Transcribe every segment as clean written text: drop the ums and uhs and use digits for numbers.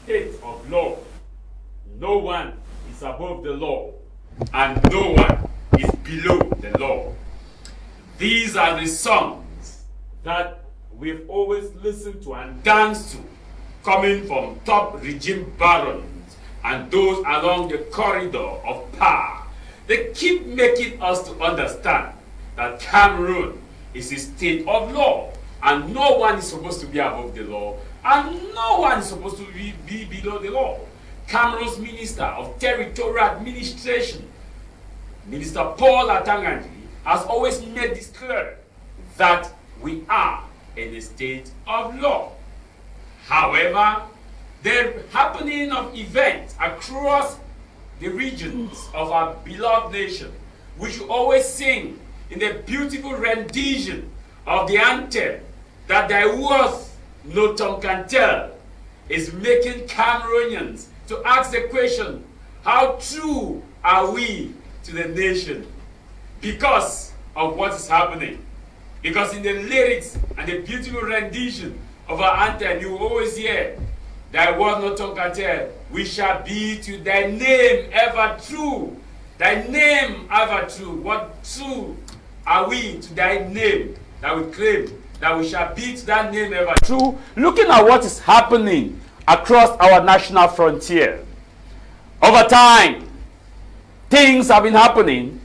state of law. No one is above the law, and no one is below the law. These are the songs that we've always listened to and danced to, coming from top regime barons and those along the corridor of power. They keep making us to understand that Cameroon is a state of law, and no one is supposed to be above the law, and no one is supposed to be below the law. Cameroon's Minister of Territorial Administration, Minister Paul Atanganji, has always made this clear that we are in a state of law. However, the happening of events across the regions of our beloved nation, which we always sing in the beautiful rendition of the anthem that there was no tongue can tell, is making Cameroonians to ask the question, how true are we to the nation? Because of what is happening. Because in the lyrics and the beautiful rendition of our anthem, you always hear, thy word no tongue can tell, we shall be to thy name ever true. Thy name ever true. What true are we to thy name that we claim that we shall be to that name ever true? Looking at what is happening across our national frontier. Over time, things have been happening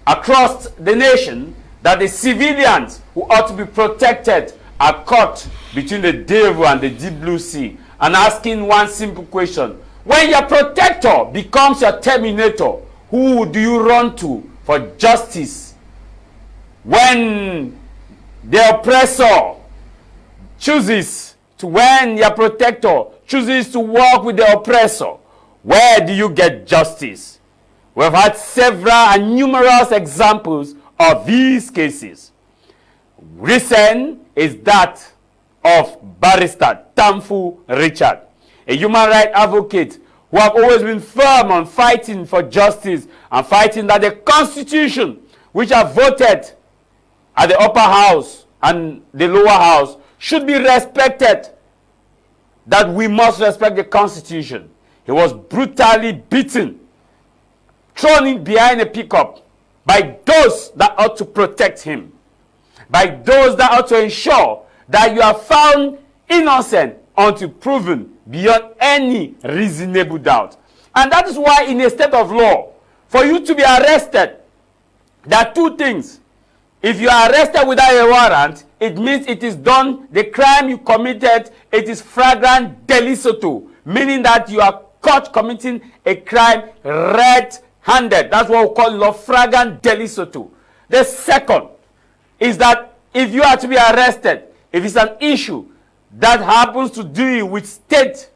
across the nation that the civilians who ought to be protected are caught between the devil and the deep blue sea and asking one simple question. When your protector becomes your terminator, who do you run to for justice? When the oppressor when your protector chooses to work with the oppressor, where do you get justice? We've had several and numerous examples of these cases. Recent is that of Barrister Tamfu Richard, a human rights advocate who have always been firm on fighting for justice and fighting that the Constitution, which are voted at the upper house and the lower house, should be respected, that we must respect the Constitution. He was brutally beaten, thrown in behind a pickup by those that ought to protect him, by those that ought to ensure that you are found innocent until proven beyond any reasonable doubt. And that is why in a state of law, for you to be arrested, there are two things. If you are arrested without a warrant, it means it is done, the crime you committed, it is flagrant delicto, meaning that you are caught committing a crime red-handed. That's what we call law flagrant delicto. The second is that if you are to be arrested, if it's an issue that happens to deal with state,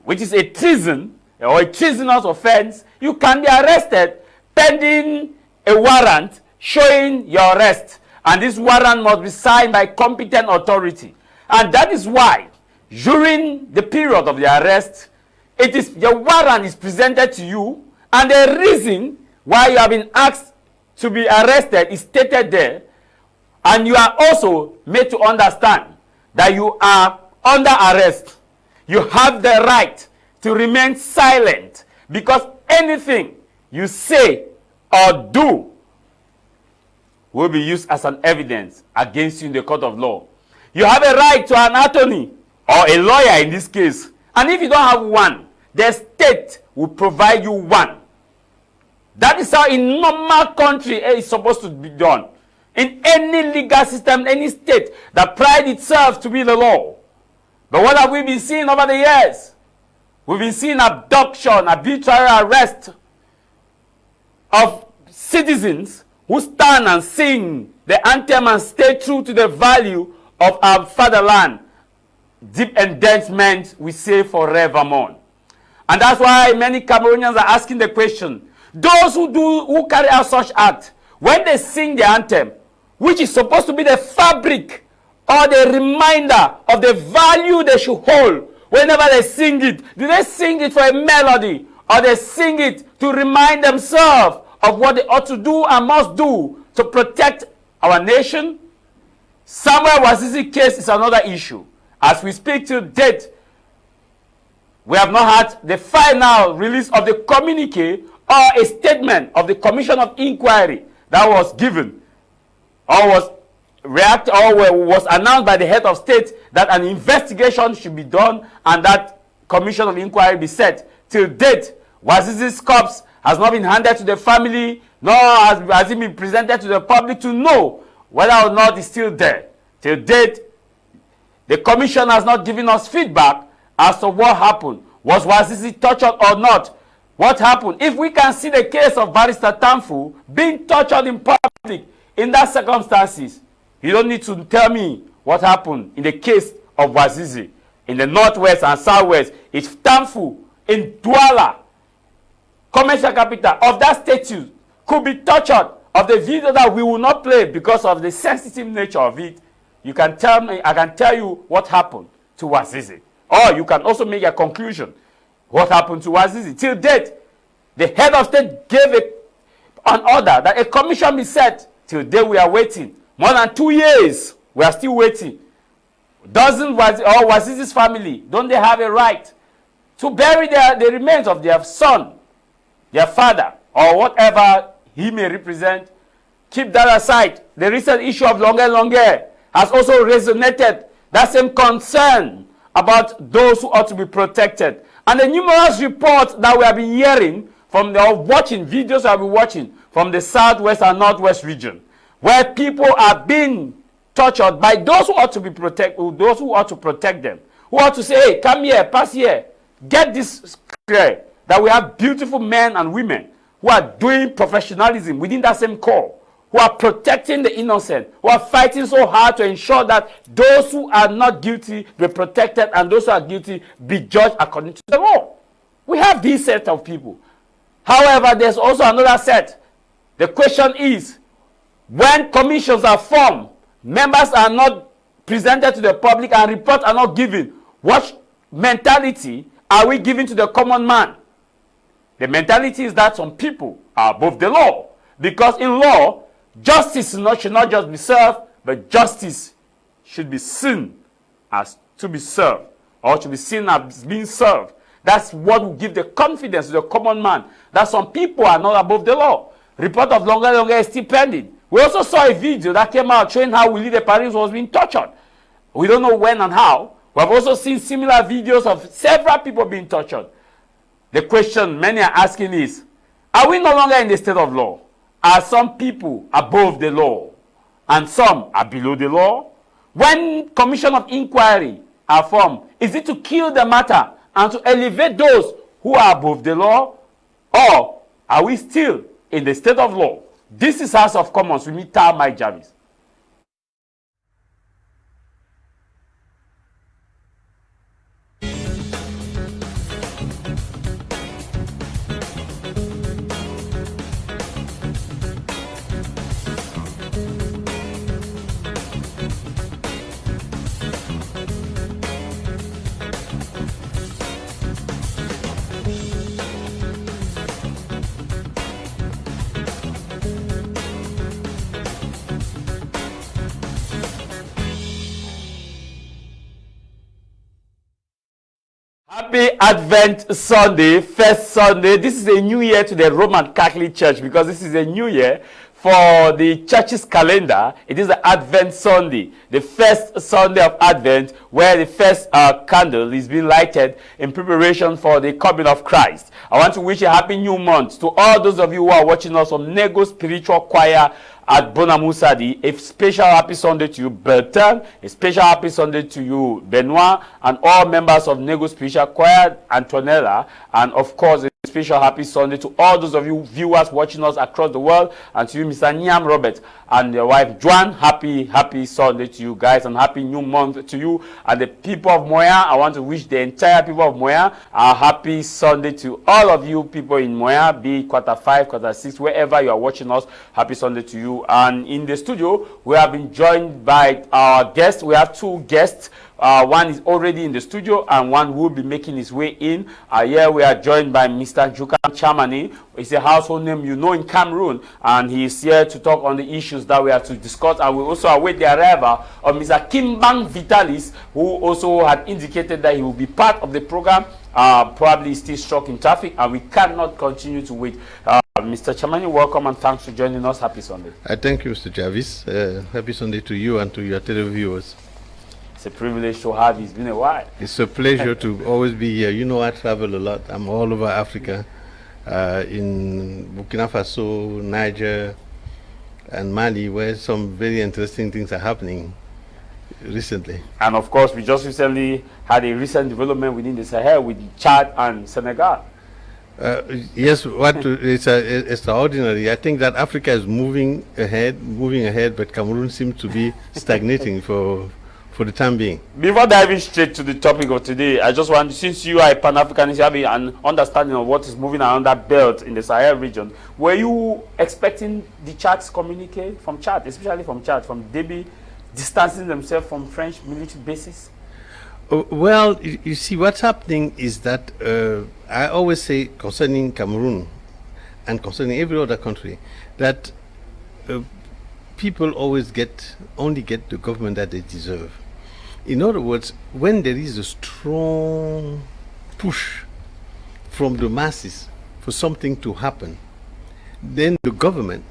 which is a treason or a treasonous offense, you can be arrested pending a warrant showing your arrest. And this warrant must be signed by competent authority. And that is why, during the period of the arrest, your warrant is presented to you, and the reason why you have been asked to be arrested is stated there, and you are also made to understand that you are under arrest. You have the right to remain silent, because anything you say or do will be used as an evidence against you in the court of law. You have a right to an attorney, or a lawyer in this case. And if you don't have one, the state will provide you one. That is how in normal country it's supposed to be done. In any legal system, any state that prides itself to be the law. But what have we been seeing over the years? We've been seeing abduction, arbitrary arrest of citizens who stand and sing the anthem and stay true to the value of our fatherland. Deep endowment, we say forevermore. And that's why many Cameroonians are asking the question, those who carry out such act, when they sing the anthem, which is supposed to be the fabric or the reminder of the value they should hold whenever they sing it, do they sing it for a melody, or they sing it to remind themselves of what they ought to do and must do to protect our nation? Samuel Wazizi case is another issue. As we speak to date, We have not had the final release of the communique or a statement of the Commission of Inquiry that was given or was announced by the head of state that an investigation should be done and that Commission of Inquiry be set. Till date, Wazizi's corpse has not been handed to the family, nor has it been presented to the public to know whether or not it's still there. Till date, the commission has not given us feedback as to what happened. Was Wazizi tortured or not? What happened? If we can see the case of Barrister Tamfu being tortured in public in that circumstances, you don't need to tell me what happened in the case of Wazizi in the northwest and southwest. If Tamfu in Douala, commercial capital of that statute, could be tortured, of the video that we will not play because of the sensitive nature of it, you can tell me, I can tell you what happened to Wazizi. Or you can also make a conclusion what happened to Wazizi. Till date, the head of state gave an order that a commission be set. Till date, we are waiting. More than 2 years, we are still waiting. Doesn't Wazizi's family, don't they have a right to bury the remains of their son, their father, or whatever he may represent? Keep that aside. The recent issue of Longue has also resonated that same concern about those who ought to be protected. And the numerous reports that we have been hearing from the videos we have been watching from the southwest and northwest region, where people are being tortured by those who ought to be those who ought to protect them, who ought to say, hey, come here, pass here, get this clear, that we have beautiful men and women who are doing professionalism within that same corps, who are protecting the innocent, who are fighting so hard to ensure that those who are not guilty be protected and those who are guilty be judged according to the law. We have this set of people. However, there's also another set. The question is, when commissions are formed, members are not presented to the public and reports are not given, what mentality are we giving to the common man? The mentality is that some people are above the law. Because in law, justice should not just be served, but justice should be seen as to be served, or to be seen as being served. That's what will give the confidence to the common man that some people are not above the law. Report of Longue is still pending. We also saw a video that came out showing how Willie de Paris was being tortured. We don't know when and how. We have also seen similar videos of several people being tortured. The question many are asking is, are we no longer in the state of law? Are some people above the law and some are below the law? When commission of inquiry are formed, is it to kill the matter and to elevate those who are above the law? Or are we still in the state of law? This is House of Commons with me, Tah Mai Javis. Happy Advent Sunday, first Sunday. This is a new year to the Roman Catholic Church because this is a new year for the church's calendar. It is the Advent Sunday, the first Sunday of Advent, where the first candle is being lighted in preparation for the coming of Christ. I want to wish a happy new month to all those of you who are watching us from Nego Spiritual Choir at Bonamusadi. A special happy Sunday to you, Bertrand. A special happy Sunday to you, Benoit, and all members of Nego Spiritual Choir, Antonella, and of course, a special happy Sunday to all those of you viewers watching us across the world, and to you, Mr. Niam Robert, and your wife, Joan. Happy Sunday to you guys, and happy new month to you. And the people of Moya, I want to wish the entire people of Moya a happy Sunday to all of you people in Moya, be it Q5, Q6, wherever you are watching us. Happy Sunday to you. And in the studio, we have been joined by our guests. We have two guests. One is already in the studio and one will be making his way in. Here we are joined by Mr. Nchupichem. He's a household name you know in Cameroon, and he is here to talk on the issues that we have to discuss. And we also await the arrival of Mr. Kimbang Vitalis, who also had indicated that he will be part of the program. probably still stuck in traffic, and we cannot continue to wait. Mr. Chamani, welcome and thanks for joining us. Happy Sunday. Thank you, Mr. Javis. Happy Sunday to you and to your televiewers. It's a privilege to have you. It's been a while. It's a pleasure to always be here. You know, I travel a lot. I'm all over Africa, in Burkina Faso, Niger, and Mali, where some very interesting things are happening recently. And of course, we just recently had a recent development within the Sahel with Chad and Senegal. Yes, it's extraordinary. I think that Africa is moving ahead, but Cameroon seems to be stagnating for the time being. Before diving straight to the topic of today, I just want, since you are a Pan-Africanist, you have an understanding of what is moving around that belt in the Sahel region. Were you expecting the Chad's communique from Chad, especially from Chad, from Déby, distancing themselves from French military bases? Well, you see, what's happening is that I always say concerning Cameroon and concerning every other country that people always only get the government that they deserve. In other words, when there is a strong push from the masses for something to happen, then the government,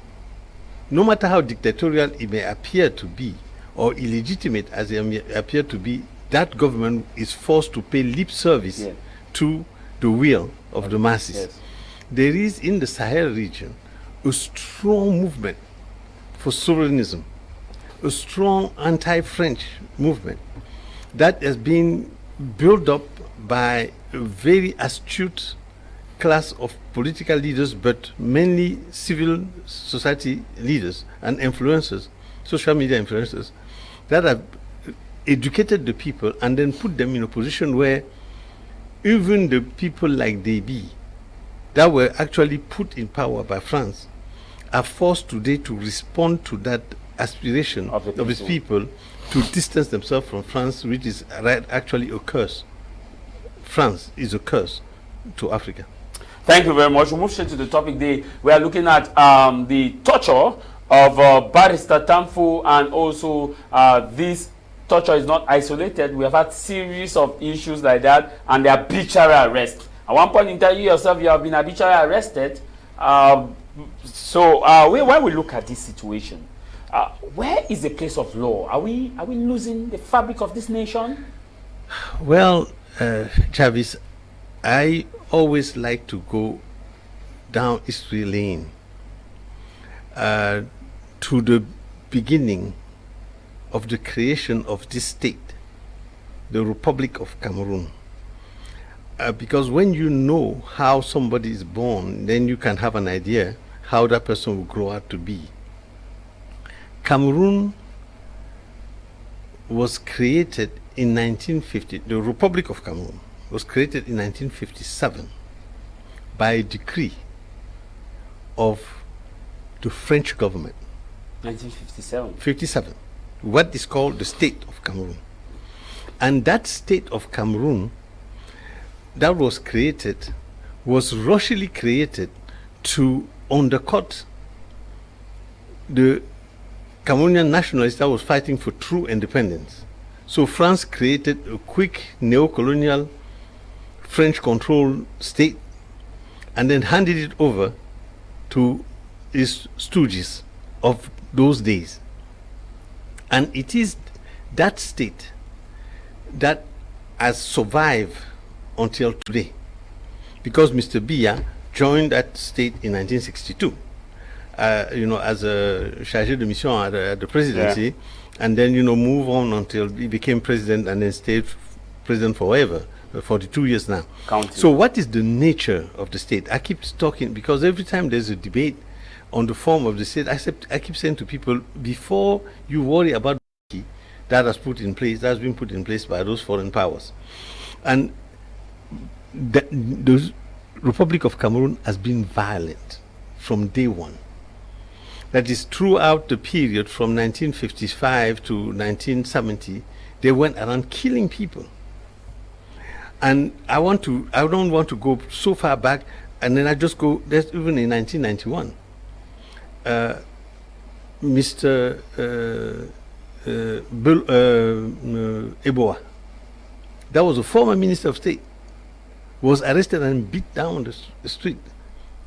no matter how dictatorial it may appear to be, or illegitimate as it may appear to be, that government is forced to pay lip service to the will of the masses. Yes. There is in the Sahel region a strong movement for sovereignism, a strong anti-French movement that has been built up by a very astute class of political leaders, but mainly civil society leaders and influencers, social media influencers, that have educated the people and then put them in a position where even the people like Déby that were actually put in power by France are forced today to respond to that aspiration of its people to distance themselves from France, which is actually a curse. France is a curse to Africa. Thank you very much. We'll move straight to the topic today. We are looking at the torture of Barrister Tamfu, and also this torture is not isolated. We have had series of issues like that, and they are arbitrary arrest. At one point in time, you yourself, you have been arbitrarily arrested. When we look at this situation, where is the place of law? Are we losing the fabric of this nation? Well, Javis, I always like to go down history lane to the beginning of the creation of this state, the Republic of Cameroon. Because when you know how somebody is born, then you can have an idea how that person will grow up to be. Cameroon was created in 1950. The Republic of Cameroon was created in 1957 by a decree of the French government. 1957. 57. What is called the State of Cameroon. And that State of Cameroon that was created was rushily created to undercut the Cameroonian nationalists that was fighting for true independence. So France created a quick neo-colonial French-controlled state and then handed it over to its stooges of those days. And it is that state that has survived until today, because Mr. Biya joined that state in 1962, as a chargé de mission at the presidency, and then, move on until he became president and then stayed president forever, 42 years now. Counting. So what is the nature of the state? I keep talking, because every time there's a debate on the form of the state, I keep saying to people, before you worry about that has been put in place by those foreign powers. And the Republic of Cameroon has been violent from day one. That is, throughout the period from 1955 to 1970, they went around killing people. And I don't want to go so far back, and then I just go, there's even in 1991, Mr. Eboa, that was a former Minister of State, was arrested and beat down the street,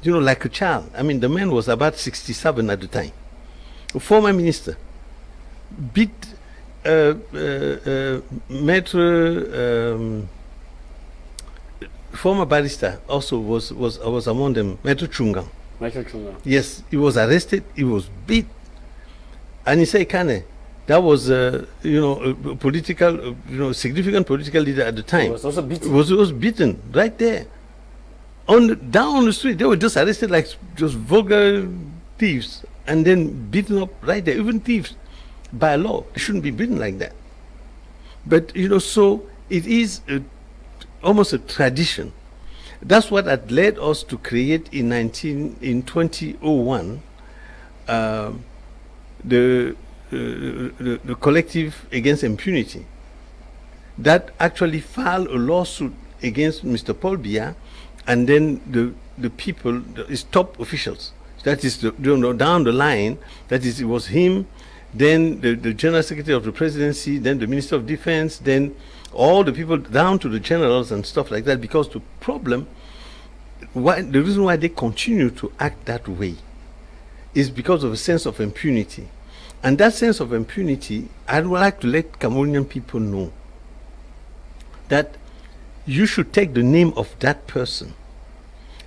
like a child. I mean, the man was about 67 at the time. A former minister beat former barrister also was among them, Maître Chungang. Yes, he was arrested, he was beat. And he said, Kane, that was, a political, significant political leader at the time. He was also beaten. Was beaten right there. Down on the street, they were just arrested like just vulgar thieves and then beaten up right there. Even thieves, by law, they shouldn't be beaten like that. But, so it is almost a tradition. That's what had led us to create in 2001 the Collective Against Impunity that actually filed a lawsuit against Mr. Paul Biya and then the people, his top officials. That is down the line, that is, it was him, then the General Secretary of the Presidency, then the Minister of Defense, then all the people down to the generals and stuff like that, because the problem, the reason why they continue to act that way is because of a sense of impunity. And that sense of impunity, I'd like to let Cameroonian people know that you should take the name of that person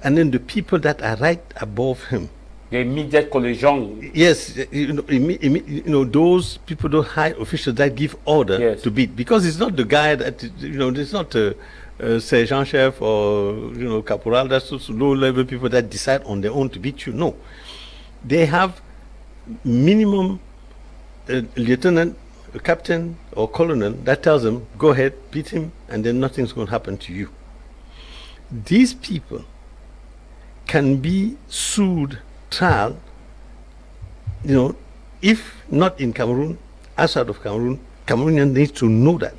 and then the people that are right above him. The immediate collision. Yes, those people, those high officials that give order to beat, because it's not the guy that, it's not sergeant chef or caporal, that's those low level people that decide on their own to beat you. No, they have minimum lieutenant, a captain or colonel that tells them, go ahead, beat him, and then nothing's going to happen to you. These people can be sued, trial, if not in Cameroon, outside of Cameroon. Cameroonians need to know that.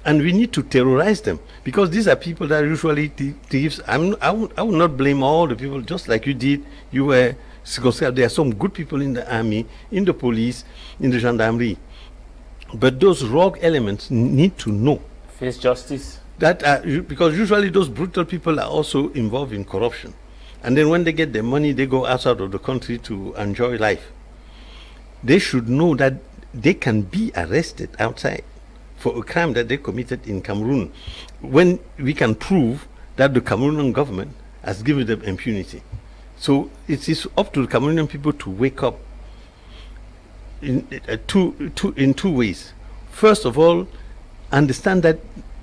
And we need to terrorize them, because these are people that are usually thieves. I would not blame all the people, just like you did. You were circumscribed. There are some good people in the army, in the police, in the gendarmerie. But those rogue elements need to know. Face justice. Because usually those brutal people are also involved in corruption. And then when they get their money, they go outside of the country to enjoy life. They should know that they can be arrested outside for a crime that they committed in Cameroon, when we can prove that the Cameroonian government has given them impunity. So it is up to the Cameroonian people to wake up in two ways. First of all, understand that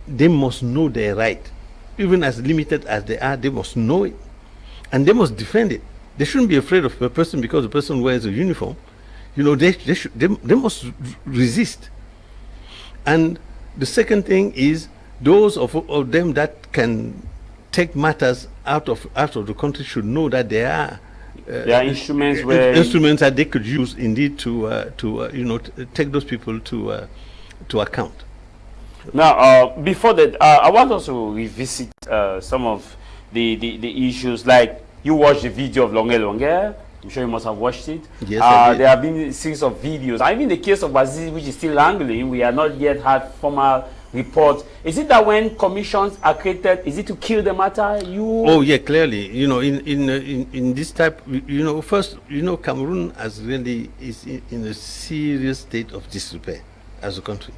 they must know their right. Even as limited as they are, they must know it. And they must defend it. They shouldn't be afraid of a person because the person wears a uniform. They must resist. And the second thing is, those of them that can take matters out of the country should know that there are instruments that they could use indeed to take those people to account. Now, before that, I want us to revisit some of the issues. Like, you watched the video of Longue. I'm sure you must have watched it. Yes, I did. There have been a series of videos. Even in the case of Wazizi, which is still angling, we have not yet had formal reports. Is it that when commissions are created, is it to kill the matter? Oh yeah, clearly. In this type, first, Cameroon is in a serious state of disrepair as a country,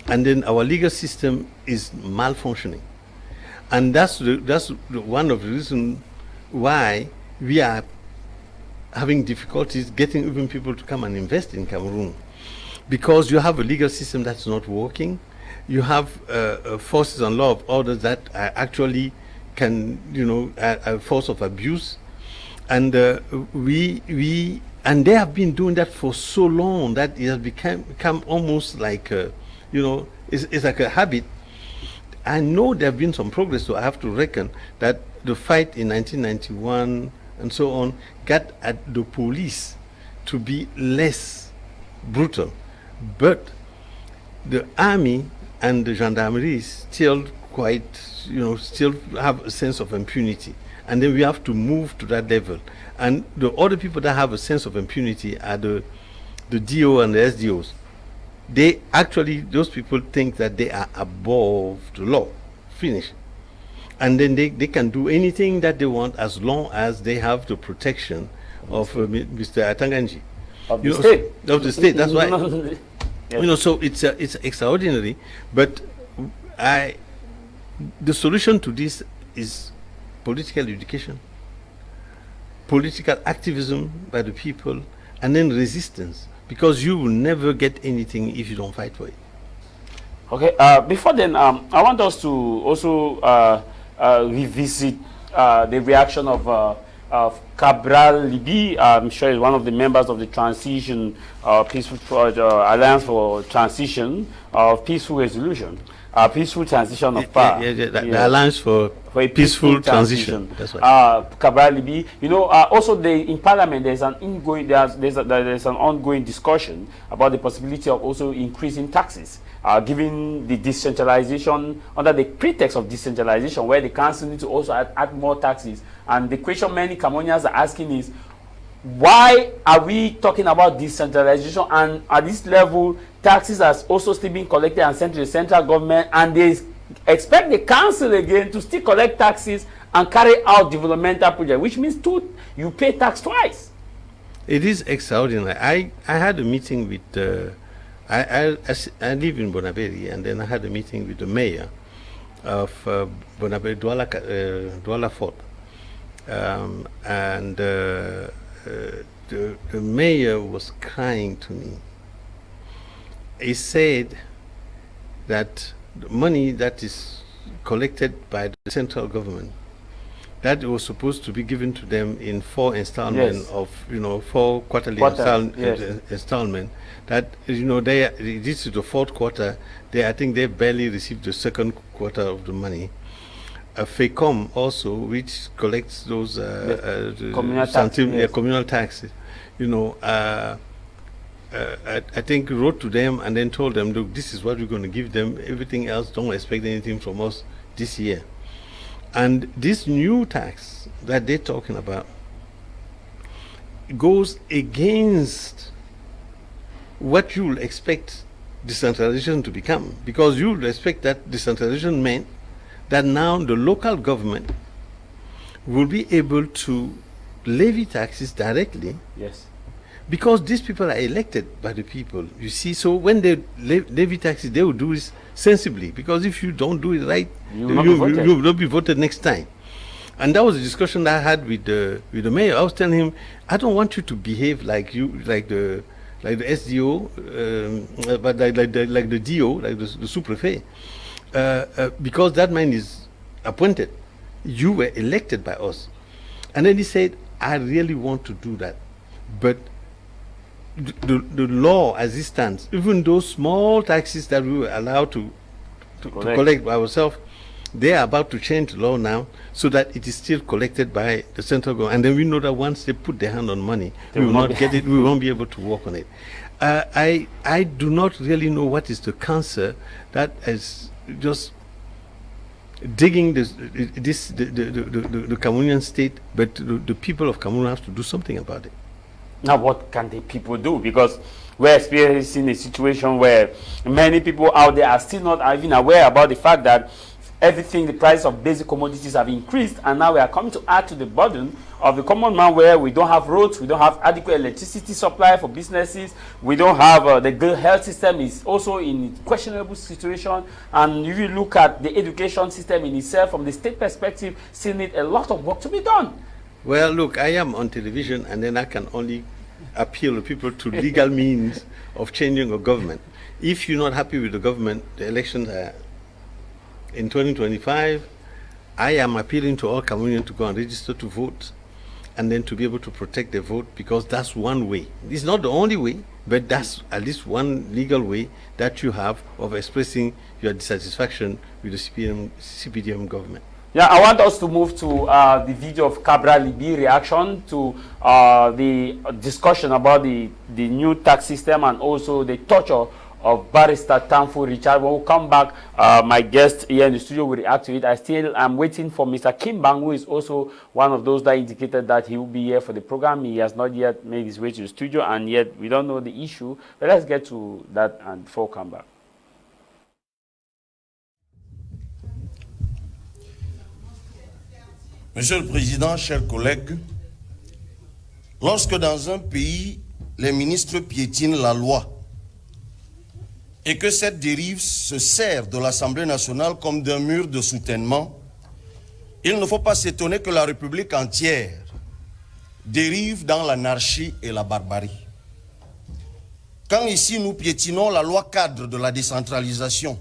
and then our legal system is malfunctioning, and that's one of the reasons why we are having difficulties getting even people to come and invest in Cameroon, because you have a legal system that's not working. You have forces and law of orders that are actually can, a force of abuse, and and they have been doing that for so long that it has become almost like it's like a habit. I know there have been some progress, so I have to reckon that the fight in 1991 and so on got at the police to be less brutal, but the army and the gendarmerie still still have a sense of impunity, and then we have to move to that level. And the other people that have a sense of impunity are the DO and the SDOs. Those people think that they are above the law. Finish. And then they can do anything that they want as long as they have the protection of Mr. Atanganji. Of the state. Of the state, that's why. Yes. So it's extraordinary, but the solution to this is political education, political activism by the people, and then resistance, because you will never get anything if you don't fight for it. Okay, before then, I want us to also revisit the reaction of Cabral Libi. I'm sure he's one of the members of the Transition Peaceful Alliance for Transition of Peaceful Resolution, Peaceful Transition of Power. The Alliance for a Peaceful Transition. That's right. Cabral Libi. You know, also in Parliament there's an ongoing there's an ongoing discussion about the possibility of also increasing taxes. Given the decentralization, under the pretext of decentralization, where the council need to also add more taxes. And the question many Cameroonians are asking is, why are we talking about decentralization, and at this level, taxes are also still being collected and sent to the central government, and they expect the council again to still collect taxes and carry out developmental projects, which means you pay tax twice. It is extraordinary. I had a meeting with I live in Bonaberi, and then I had a meeting with the mayor of Bonaberi, Douala Fort. And the mayor was crying to me. He said that the money that is collected by the central government, that was supposed to be given to them in 4 installments of 4 quarterly installment. That this is the 4th quarter. I think they barely received the 2nd quarter of the money. FECOM also, which collects those communal taxes, I think wrote to them and then told them, look, this is what we're going to give them. Everything else, don't expect anything from us this year. And this new tax that they're talking about goes against what you will expect decentralization to become, because you will expect that decentralization meant that now the local government will be able to levy taxes directly. Yes. Because these people are elected by the people, you see. So when they levy taxes, they will do it sensibly, because if you don't do it right, you will not be voted next time. And that was a discussion that I had with the mayor. I was telling him, I don't want you to behave like the SDO, but like the DO, like the sous-prefet, because that man is appointed. You were elected by us. And then he said, I really want to do that, but the law as it stands, even those small taxes that we were allowed to collect by ourselves, they are about to change the law now so that it is still collected by the central government. And then we know that once they put their hand on money, we will not get it, we won't be able to work on it. I do not really know what is the cancer that is just digging the Cameroonian state, but the people of Cameroon have to do something about it. Now, what can the people do? Because we're experiencing a situation where many people out there are still not even aware about the fact that the price of basic commodities have increased, and now we are coming to add to the burden of the common man, where we don't have roads, we don't have adequate electricity supply for businesses, we don't have the good health system is also in a questionable situation, and if you look at the education system in itself from the state perspective, still need a lot of work to be done. Well, look, I am on television, and then I can only appeal to people to legal means of changing a government. If you're not happy with the government, the elections are in 2025. I am appealing to all Cameroonians to go and register to vote, and then to be able to protect their vote, because that's one way. It's not the only way, but that's at least one legal way that you have of expressing your dissatisfaction with the CPDM government. Yeah, I want us to move to the video of Cabral Libi reaction to the discussion about the new tax system and also the torture of Barrister Tamfu Richard. When we come back, my guest here in the studio will react to it. I still am waiting for Mr. Kimbang, who is also one of those that indicated that he will be here for the program. He has not yet made his way to the studio, and yet we don't know the issue. But let's get to that and before we come back. Monsieur le Président, chers collègues, lorsque dans un pays, les ministres piétinent la loi et que cette dérive se sert de l'Assemblée nationale comme d'un mur de soutènement, il ne faut pas s'étonner que la République entière dérive dans l'anarchie et la barbarie. Quand ici nous piétinons la loi cadre de la décentralisation,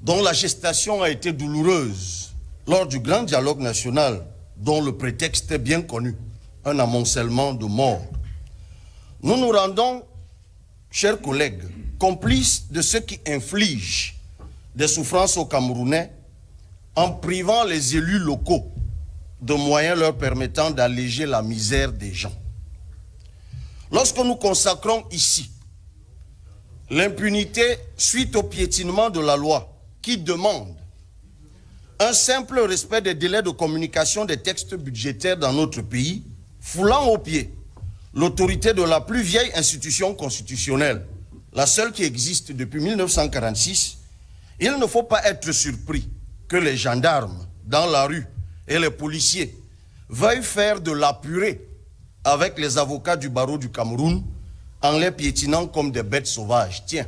dont la gestation a été douloureuse lors du grand dialogue national, dont le prétexte est bien connu, un amoncellement de morts, nous nous rendons, chers collègues, complices de ceux qui infligent des souffrances aux Camerounais en privant les élus locaux de moyens leur permettant d'alléger la misère des gens. Lorsque nous consacrons ici l'impunité suite au piétinement de la loi qui demande un simple respect des délais de communication des textes budgétaires dans notre pays, foulant aux pieds l'autorité de la plus vieille institution constitutionnelle, la seule qui existe depuis 1946, il ne faut pas être surpris que les gendarmes dans la rue et les policiers veuillent faire de la purée avec les avocats du barreau du Cameroun en les piétinant comme des bêtes sauvages. Tiens,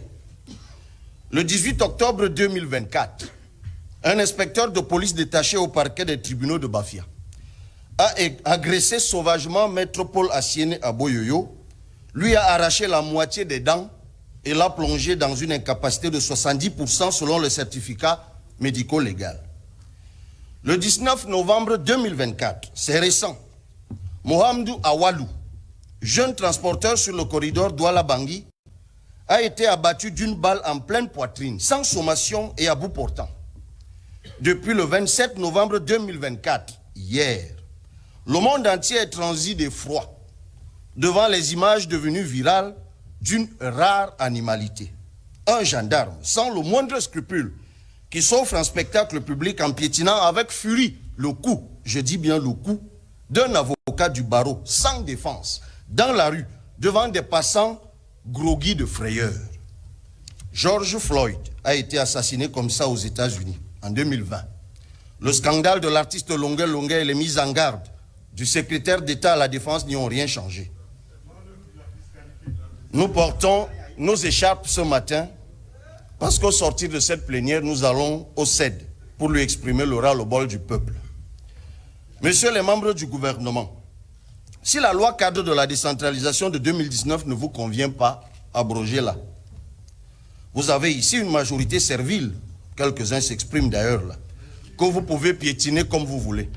le 18 octobre 2024, un inspecteur de police détaché au parquet des tribunaux de Bafia a agressé sauvagement Maître Paul Assiene à Boyoyo, lui a arraché la moitié des dents et l'a plongé dans une incapacité de 70% selon le certificat médico-légal. Le 19 novembre 2024, c'est récent, Mohamedou Awalou, jeune transporteur sur le corridor Douala-Bangui, a été abattu d'une balle en pleine poitrine, sans sommation et à bout portant. Depuis le 27 novembre 2024, hier, le monde entier est transi d'effroi devant les images devenues virales d'une rare animalité. Un gendarme, sans le moindre scrupule, qui s'offre un spectacle public en piétinant avec furie le cou, je dis bien le cou, d'un avocat du barreau sans défense, dans la rue, devant des passants groggy de frayeur. George Floyd a été assassiné comme ça aux États-Unis en 2020. Le scandale de l'artiste Longue et les mises en garde du secrétaire d'État à la Défense n'y ont rien changé. Nous portons nos écharpes ce matin parce qu'au sortir de cette plénière, nous allons au CED pour lui exprimer le ras-le-bol du peuple. Messieurs les membres du gouvernement, si la loi cadre de la décentralisation de 2019 ne vous convient pas, abrogez-la. Vous avez ici une majorité servile, quelques-uns s'expriment d'ailleurs là, que vous pouvez piétiner comme vous voulez.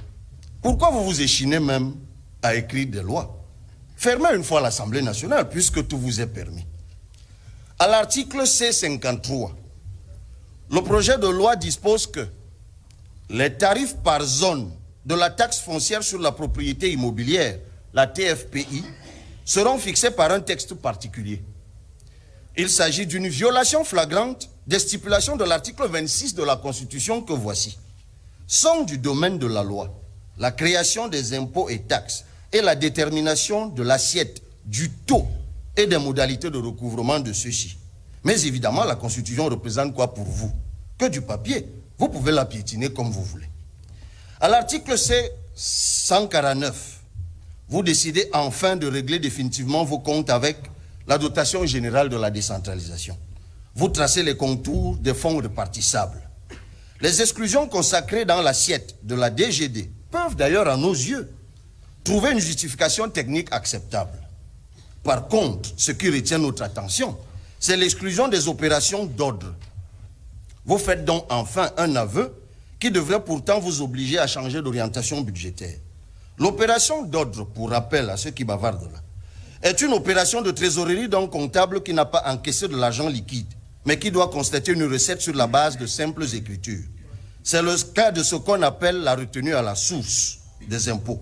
Pourquoi vous vous échinez même à écrire des lois? Fermez une fois l'Assemblée nationale puisque tout vous est permis. À l'article C53, le projet de loi dispose que les tarifs par zone de la taxe foncière sur la propriété immobilière, la TFPI, seront fixés par un texte particulier. Il s'agit d'une violation flagrante des stipulations de l'article 26 de la Constitution que voici. Sont du domaine de la loi la création des impôts et taxes et la détermination de l'assiette, du taux et des modalités de recouvrement de ceux-ci. Mais évidemment, la Constitution représente quoi pour vous? Que du papier. Vous pouvez la piétiner comme vous voulez. À l'article C149, vous décidez enfin de régler définitivement vos comptes avec la dotation générale de la décentralisation. Vous tracez les contours des fonds répartissables. Les exclusions consacrées dans l'assiette de la DGD peuvent d'ailleurs, à nos yeux, trouver une justification technique acceptable. Par contre, ce qui retient notre attention, c'est l'exclusion des opérations d'ordre. Vous faites donc enfin un aveu qui devrait pourtant vous obliger à changer d'orientation budgétaire. L'opération d'ordre, pour rappel à ceux qui bavardent là, est une opération de trésorerie d'un comptable qui n'a pas encaissé de l'argent liquide, mais qui doit constater une recette sur la base de simples écritures. C'est le cas de ce qu'on appelle la retenue à la source des impôts.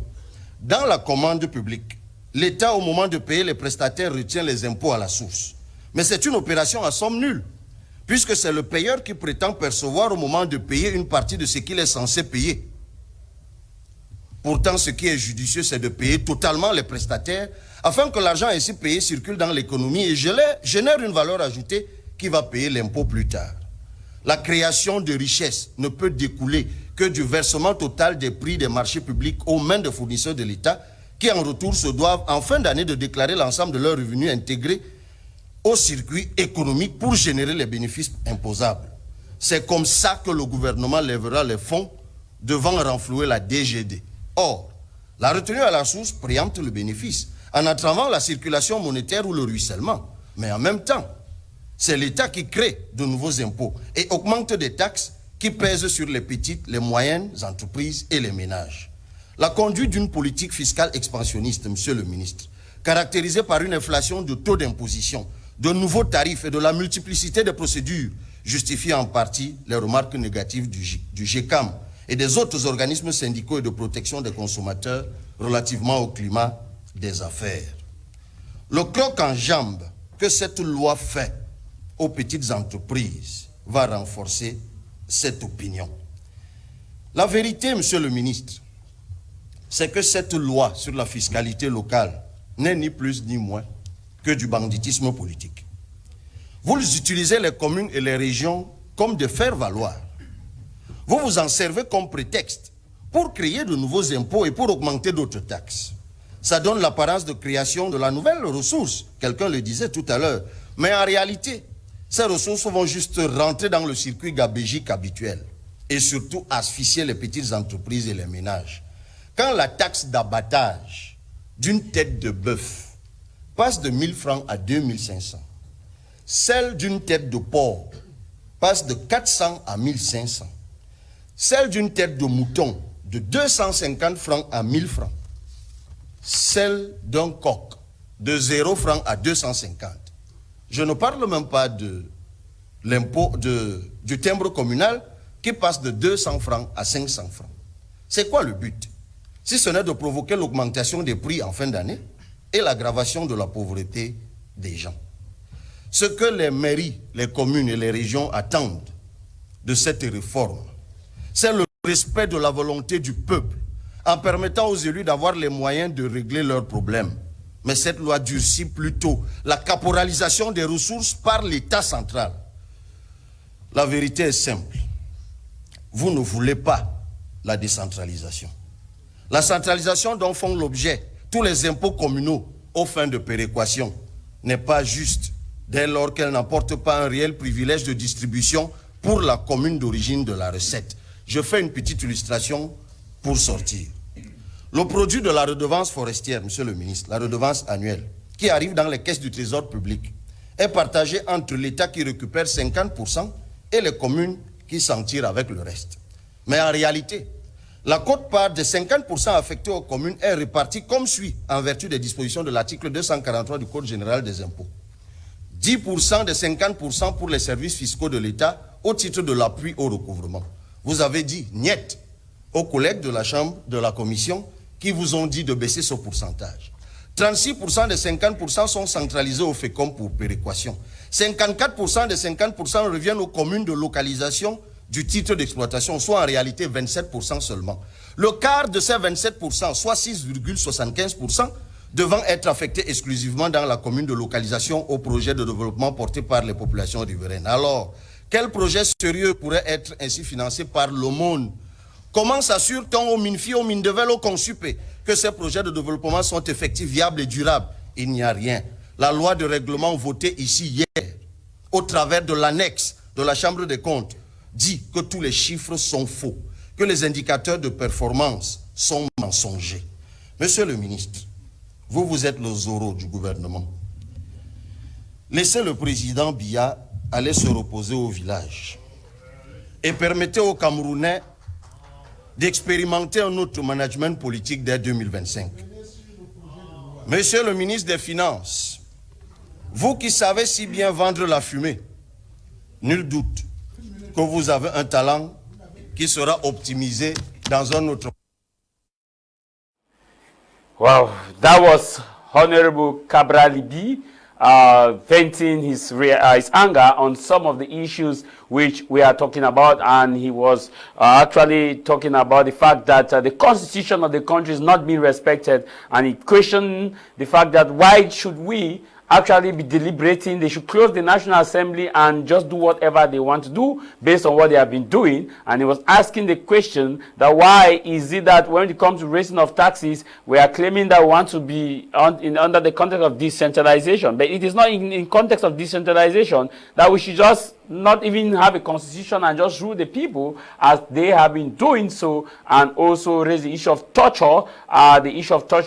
Dans la commande publique, l'État, au moment de payer les prestataires, retient les impôts à la source. Mais c'est une opération à somme nulle, puisque c'est le payeur qui prétend percevoir au moment de payer une partie de ce qu'il est censé payer. Pourtant, ce qui est judicieux, c'est de payer totalement les prestataires, afin que l'argent ainsi payé circule dans l'économie et génère une valeur ajoutée qui va payer l'impôt plus tard. La création de richesses ne peut découler que du versement total des prix des marchés publics aux mains des fournisseurs de l'État qui en retour se doivent en fin d'année de déclarer l'ensemble de leurs revenus intégrés au circuit économique pour générer les bénéfices imposables. C'est comme ça que le gouvernement lèvera les fonds devant renflouer la DGD. Or, la retenue à la source préempte le bénéfice en entravant la circulation monétaire ou le ruissellement. Mais en même temps, c'est l'État qui crée de nouveaux impôts et augmente des taxes qui pèsent sur les petites, les moyennes entreprises et les ménages. La conduite d'une politique fiscale expansionniste, monsieur le ministre, caractérisée par une inflation de taux d'imposition, de nouveaux tarifs et de la multiplicité des procédures, justifie en partie les remarques négatives du GECAM et des autres organismes syndicaux et de protection des consommateurs relativement au climat des affaires. Le croc en jambe que cette loi fait aux petites entreprises va renforcer cette opinion. La vérité, monsieur le ministre, c'est que cette loi sur la fiscalité locale n'est ni plus ni moins que du banditisme politique. Vous utilisez les communes et les régions comme des faire-valoir. Vous vous en servez comme prétexte pour créer de nouveaux impôts et pour augmenter d'autres taxes. Ça donne l'apparence de création de la nouvelle ressource, quelqu'un le disait tout à l'heure, mais en réalité, ces ressources vont juste rentrer dans le circuit gabégique habituel et surtout asphyxier les petites entreprises et les ménages. Quand la taxe d'abattage d'une tête de bœuf passe de 1 000 francs à 2 500, celle d'une tête de porc passe de 400 à 1 500, celle d'une tête de mouton de 250 francs à 1 000 francs, celle d'un coq de 0 francs à 250. Je ne parle même pas de l'impôt du timbre communal qui passe de 200 francs à 500 francs. C'est quoi le but? Si ce n'est de provoquer l'augmentation des prix en fin d'année et l'aggravation de la pauvreté des gens. Ce que les mairies, les communes et les régions attendent de cette réforme, c'est le respect de la volonté du peuple en permettant aux élus d'avoir les moyens de régler leurs problèmes. Mais cette loi durcit plutôt la caporalisation des ressources par l'État central. La vérité est simple. Vous ne voulez pas la décentralisation. La centralisation dont font l'objet tous les impôts communaux aux fins de péréquation n'est pas juste dès lors qu'elle n'apporte pas un réel privilège de distribution pour la commune d'origine de la recette. Je fais une petite illustration pour sortir. Le produit de la redevance forestière, monsieur le ministre, la redevance annuelle, qui arrive dans les caisses du trésor public, est partagé entre l'État qui récupère 50% et les communes qui s'en tirent avec le reste. Mais en réalité, la quote-part de 50% affectée aux communes est répartie comme suit en vertu des dispositions de l'article 243 du Code général des impôts. 10% de 50% pour les services fiscaux de l'État au titre de l'appui au recouvrement. Vous avez dit niet aux collègues de la Chambre, de la Commission, qui vous ont dit de baisser ce pourcentage. 36% de 50% sont centralisés au FECOM pour péréquation. 54% de 50% reviennent aux communes de localisation du titre d'exploitation, soit en réalité 27% seulement. Le quart de ces 27%, soit 6,75%, devant être affectés exclusivement dans la commune de localisation au projet de développement porté par les populations riveraines. Alors, quel projet sérieux pourrait être ainsi financé par le monde? Comment s'assure-t-on au MINFI, au MINDEVEL, au CONSUPE que ces projets de développement sont effectifs, viables et durables? Il n'y a rien. La loi de règlement votée ici hier, au travers de l'annexe de la Chambre des comptes, dit que tous les chiffres sont faux, que les indicateurs de performance sont mensongers. Monsieur le ministre, vous êtes le Zorro du gouvernement. Laissez le président Biya aller se reposer au village et permettez aux Camerounais d'expérimenter un autre management politique dès 2025. Monsieur le ministre des Finances, vous qui savez si bien vendre la fumée, nul doute que vous avez un talent qui sera optimisé dans un autre. Wow, that was Honorable Kabralibi venting his anger on some of the issues which we are talking about, and he was actually talking about the fact that the constitution of the country is not being respected, and he questioned the fact that why should we actually be deliberating. They should close the National Assembly and just do whatever they want to do based on what they have been doing. And he was asking the question that why is it that when it comes to raising of taxes, we are claiming that we want to be under the context of decentralization. But it is not in context of decentralization that we should just not even have a constitution and just rule the people as they have been doing so, and also raise the issue of torture,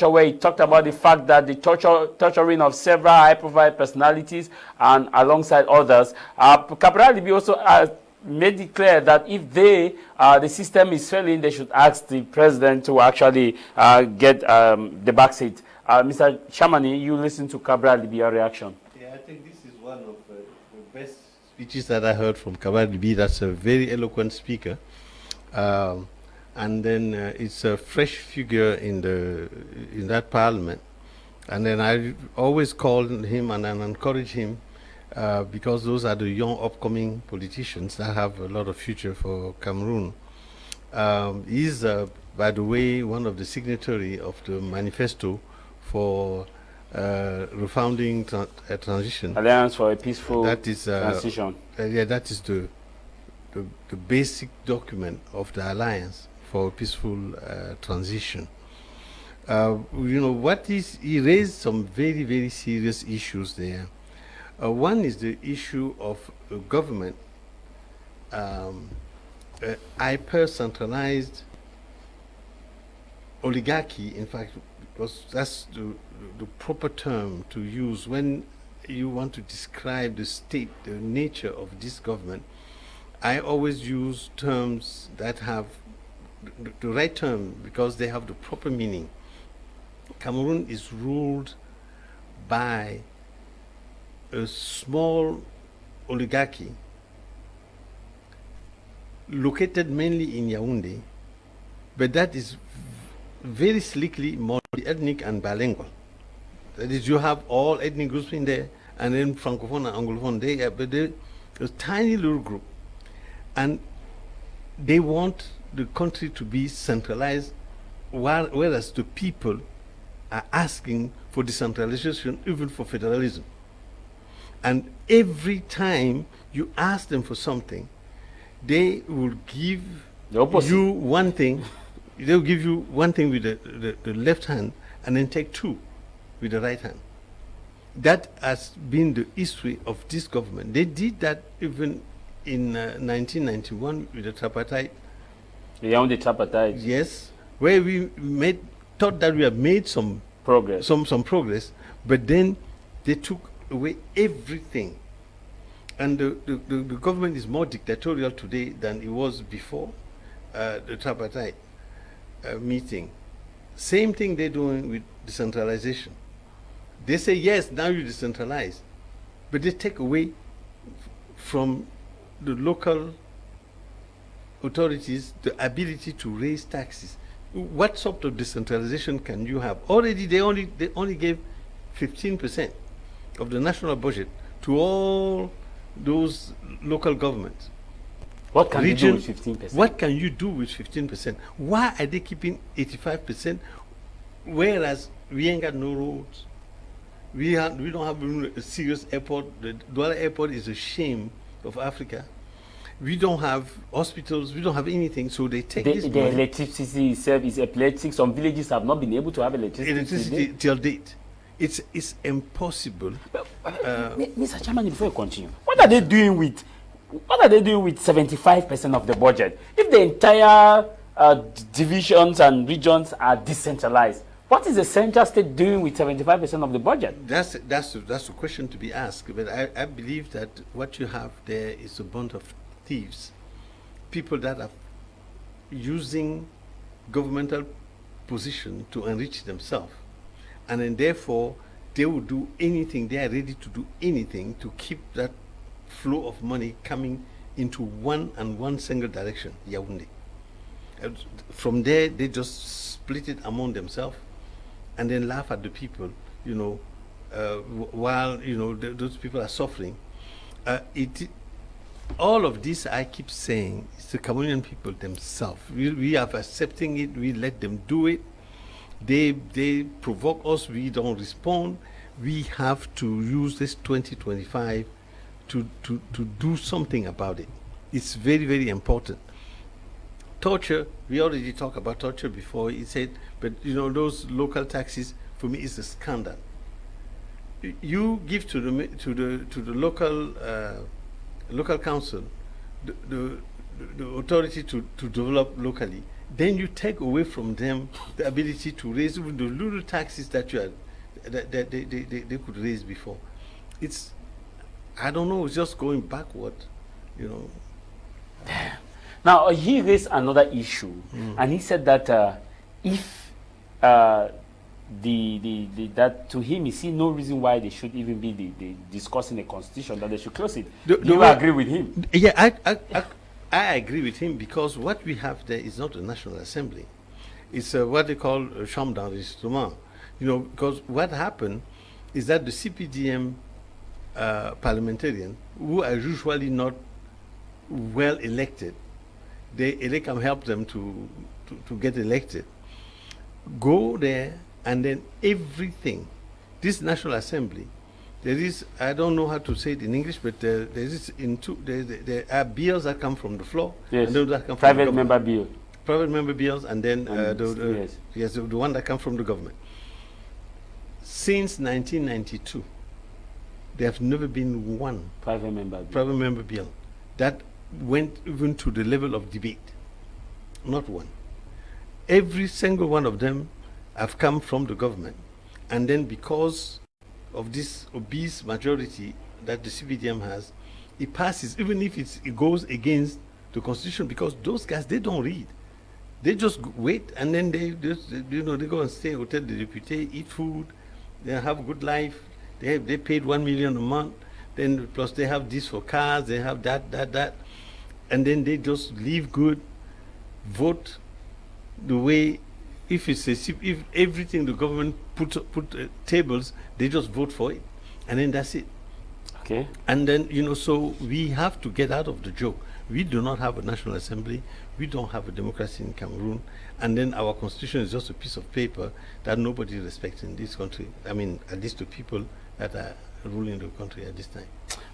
where he talked about the fact that the torturing of several high-profile personalities and alongside others. Cabral Libi also made it clear that if the system is failing, they should ask the president to actually get the back seat. Mr. Shamani, you listen to Cabral Libi, your reaction. Yeah, I think this is one of the best speeches that I heard from Cabral Libi. That's a very eloquent speaker. And then it's a fresh figure in that parliament. And then I always call him and encourage him because those are the young upcoming politicians that have a lot of future for Cameroon. He's, by the way, one of the signatory of the manifesto for refounding transition. Alliance for a Peaceful Transition. Yeah, that is the basic document of the Alliance for a Peaceful Transition. He raised some very, very serious issues there. One is the issue of government, hyper-centralized oligarchy, in fact, because that's the proper term to use when you want to describe the state, the nature of this government. I always use terms that have the right term because they have the proper meaning. Cameroon is ruled by a small oligarchy located mainly in Yaoundé, but that is very slickly multi-ethnic and bilingual. That is, you have all ethnic groups in there, and then Francophone and Anglophone, but they're a tiny little group. And they want the country to be centralized, whereas the people are asking for decentralization, even for federalism. And every time you ask them for something, they will give you one thing. They'll give you one thing with the left hand and then take two with the right hand. That has been the history of this government. They did that even in 1991 with the tripartite. Beyond the tripartite. Yes, where we thought that we have made some progress, some progress, but then they took away everything. And the government is more dictatorial today than it was before the tripartite meeting. Same thing they're doing with decentralization. They say, yes, now you decentralize, but they take away from the local authorities the ability to raise taxes. What sort of decentralization can you have? Already they only gave 15% of the national budget to all those local governments. What can you do with 15%? What can you do with 15%? Why are they keeping 85%, whereas we ain't got no roads? We don't have a serious airport. The Douala airport is a shame of Africa. We don't have hospitals. We don't have anything. So they take this money. The electricity itself is epileptic. Some villages have not been able to have electricity till date. It's impossible. Mr. Chairman, before you continue, what are they doing with 75% of the budget? If the entire divisions and regions are decentralized, what is the central state doing with 75% of the budget? That's a question to be asked. But I believe that what you have there is a bunch of thieves, people that are using governmental position to enrich themselves, and then therefore they will do anything. They are ready to do anything to keep that flow of money coming into one single direction, Yaoundé. From there, they just split it among themselves, and then laugh at the people, while those people are suffering. All of this, I keep saying, it's the Cameroonian people themselves. We are accepting it. We let them do it. They provoke us. We don't respond. we have to use this 2025 to do something about it. It's very, very important. Torture, we already talked about torture before. He said, but you know, those local taxes, for me, is a scandal. You give to the local council the authority to develop locally. Then you take away from them the ability to raise even the little taxes that they could raise before. It's, I don't know, it's just going backward, you know. Now he raised another issue, and he said that if that to him, he see no reason why they should even be discussing the constitution, that they should close it. Do you agree with him? Yeah, I agree with him, because what we have there is not a National Assembly. It's what they call a chambre d'enregistrement. You know, because what happened is that the CPDM parliamentarians, who are usually not well elected, they can help them to get elected, go there, and then everything, this National Assembly, there is, I don't know how to say it in English, but there are bills that come from the floor. Yes. And those that come from private the member bill. Private member bills, and then yes, the one that comes from the government. Since 1992, there have never been one private member bill that went even to the level of debate. Not one. Every single one of them have come from the government, and then because of this obese majority that the CPDM has, it passes, even if it goes against the constitution, because those guys, they don't read. They just wait, and then they just, you know, they go and stay hotel de député, eat food, they have a good life. They paid 1 million a month, then plus they have this for cars, they have that, and then they just live good, vote the way, if everything the government put tables, they just vote for it, and then that's it. Okay. And then, you know, so we have to get out of the joke. We do not have a National Assembly. We don't have a democracy in Cameroon. And then our constitution is just a piece of paper that nobody respects in this country. I mean, at least the people that are ruling the country at this time.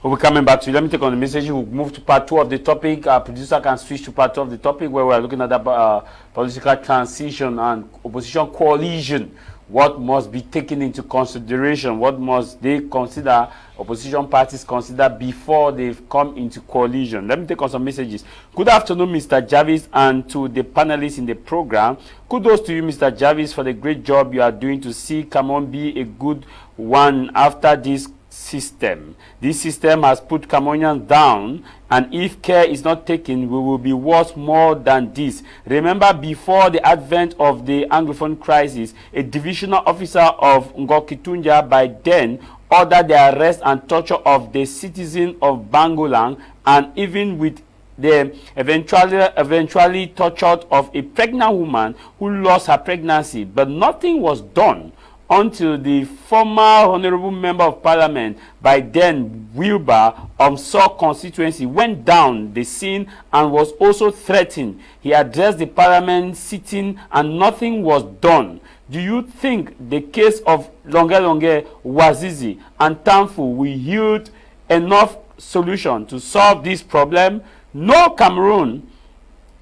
We'll be coming back to you. Let me take on the message. We'll move to part 2 of the topic. Our producer can switch to part 2 of the topic, where we're looking at the political transition and opposition coalition. What must be taken into consideration? What must they consider, opposition parties consider, before they come into coalition? Let me take on some messages. Good afternoon, Mr. Javis, and to the panelists in the program. Kudos to you, Mr. Javis, for the great job you are doing to see Cameroon be a good one after this system. This system has put Cameroonians down, and if care is not taken, we will be worse more than this. Remember, before the advent of the Anglophone crisis, a divisional officer of Nchupichem by then ordered the arrest and torture of the citizen of Bangolang, and even with the eventually tortured of a pregnant woman who lost her pregnancy, but nothing was done until the former Honorable Member of Parliament, by then Wilbur, Saw constituency, went down the scene and was also threatened. He addressed the Parliament sitting and nothing was done. Do you think the case of Longue, Wazizi, and Tamfu will yield enough solution to solve this problem? No, Cameroon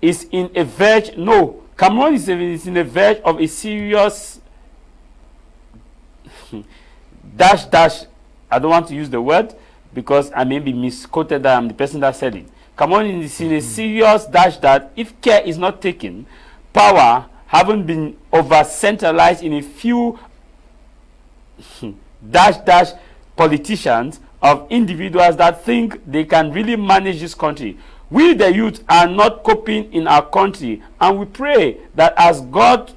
is in a verge. No, Cameroon is in a verge of a serious dash. I don't want to use the word because I may be misquoted that I'm the person that said it. Cameroon is in a serious dash that if care is not taken, power haven't been over-centralized in a few politicians of individuals that think they can really manage this country. We, the youth, are not coping in our country, and we pray that as God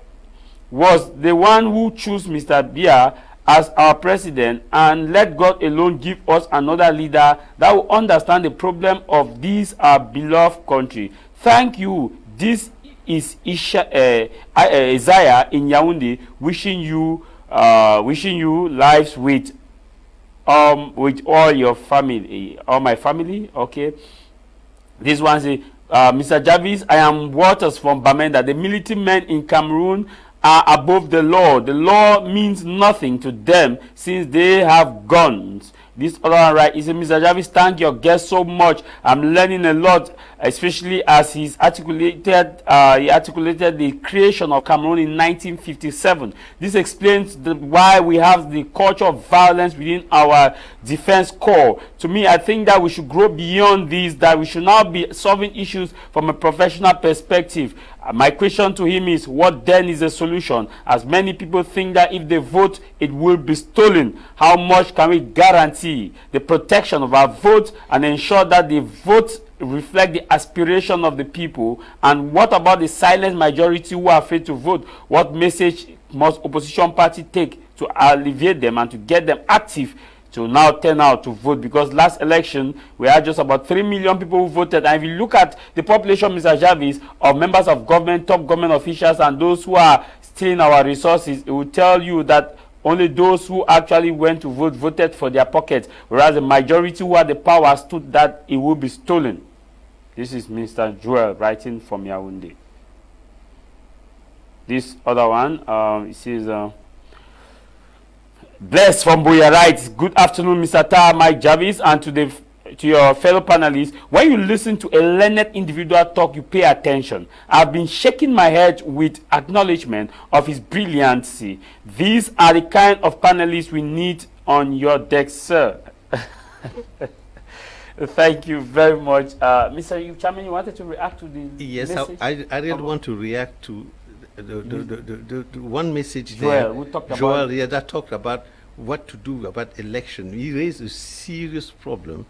was the one who chose Mr. Biya as our president, and let God alone give us another leader that will understand the problem of this our beloved country. Thank you. This is Isaiah in Yaoundé wishing you lives with all your family, all my family. Okay, this one say, Mr. Javis, I am Waters from Bamenda. The military men in Cameroon are above the law. The law means nothing to them since they have guns. This other one, right? He said, Mr. Javis, thank your guest so much. I'm learning a lot, especially as he articulated the creation of Cameroon in 1957. This explains why we have the culture of violence within our defense corps. To me, I think that we should grow beyond this, that we should now be solving issues from a professional perspective. My question to him is, what then is the solution? As many people think that if they vote, it will be stolen. How much can we guarantee the protection of our vote and ensure that the vote reflect the aspiration of the people? And what about the silent majority who are afraid to vote? What message must opposition party take to alleviate them and to get them active to now turn out to vote? Because last election we had just about 3 million people who voted, and if you look at the population, Mr. Javis, of members of government, top government officials, and those who are stealing our resources, it will tell you that only those who actually went to vote voted for their pockets, whereas the majority who had the power stood that it will be stolen. This is Mr. Joel writing from Yaoundé. This other one, it says, Bless from Boya writes, good afternoon, Mr. Tah Mai Javis, and to your fellow panelists. When you listen to a learned individual talk, you pay attention. I've been shaking my head with acknowledgement of his brilliancy. These are the kind of panelists we need on your deck, sir. Thank you very much. Mr. Chairman, you wanted to react to the message? I really want to react to the one message Joel, there. That talked about what to do about election. He raised a serious problem,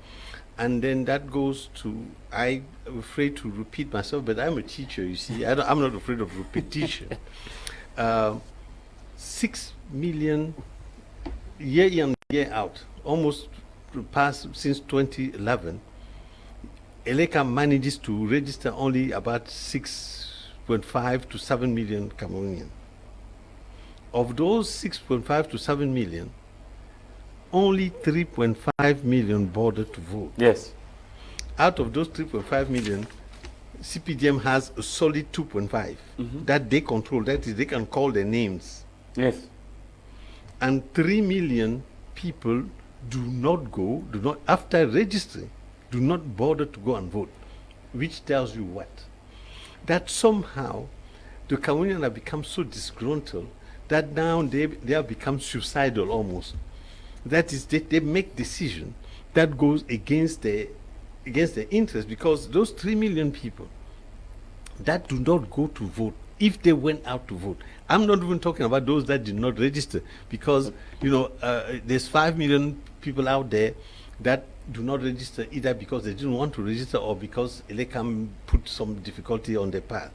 and then that goes to, I'm afraid to repeat myself, but I'm a teacher, you see. I'm not afraid of repetition. 6 million year in, year out, almost past since 2011, Eleka manages to register only about 6.5 to 7 million Cameroonians. Of those 6.5 to 7 million, only 3.5 million bothered to vote. Yes. Out of those 3.5 million, CPDM has a solid 2.5 that they control. That is, they can call their names. Yes. And 3 million people do not after registering, do not bother to go and vote, which tells you what? That somehow the Cameroonians have become so disgruntled that now they have become suicidal almost. That is, they make decision that goes against their interest, because those 3 million people that do not go to vote, if they went out to vote, I'm not even talking about those that did not register, because there's 5 million people out there that do not register either because they didn't want to register or because Elekam put some difficulty on their path.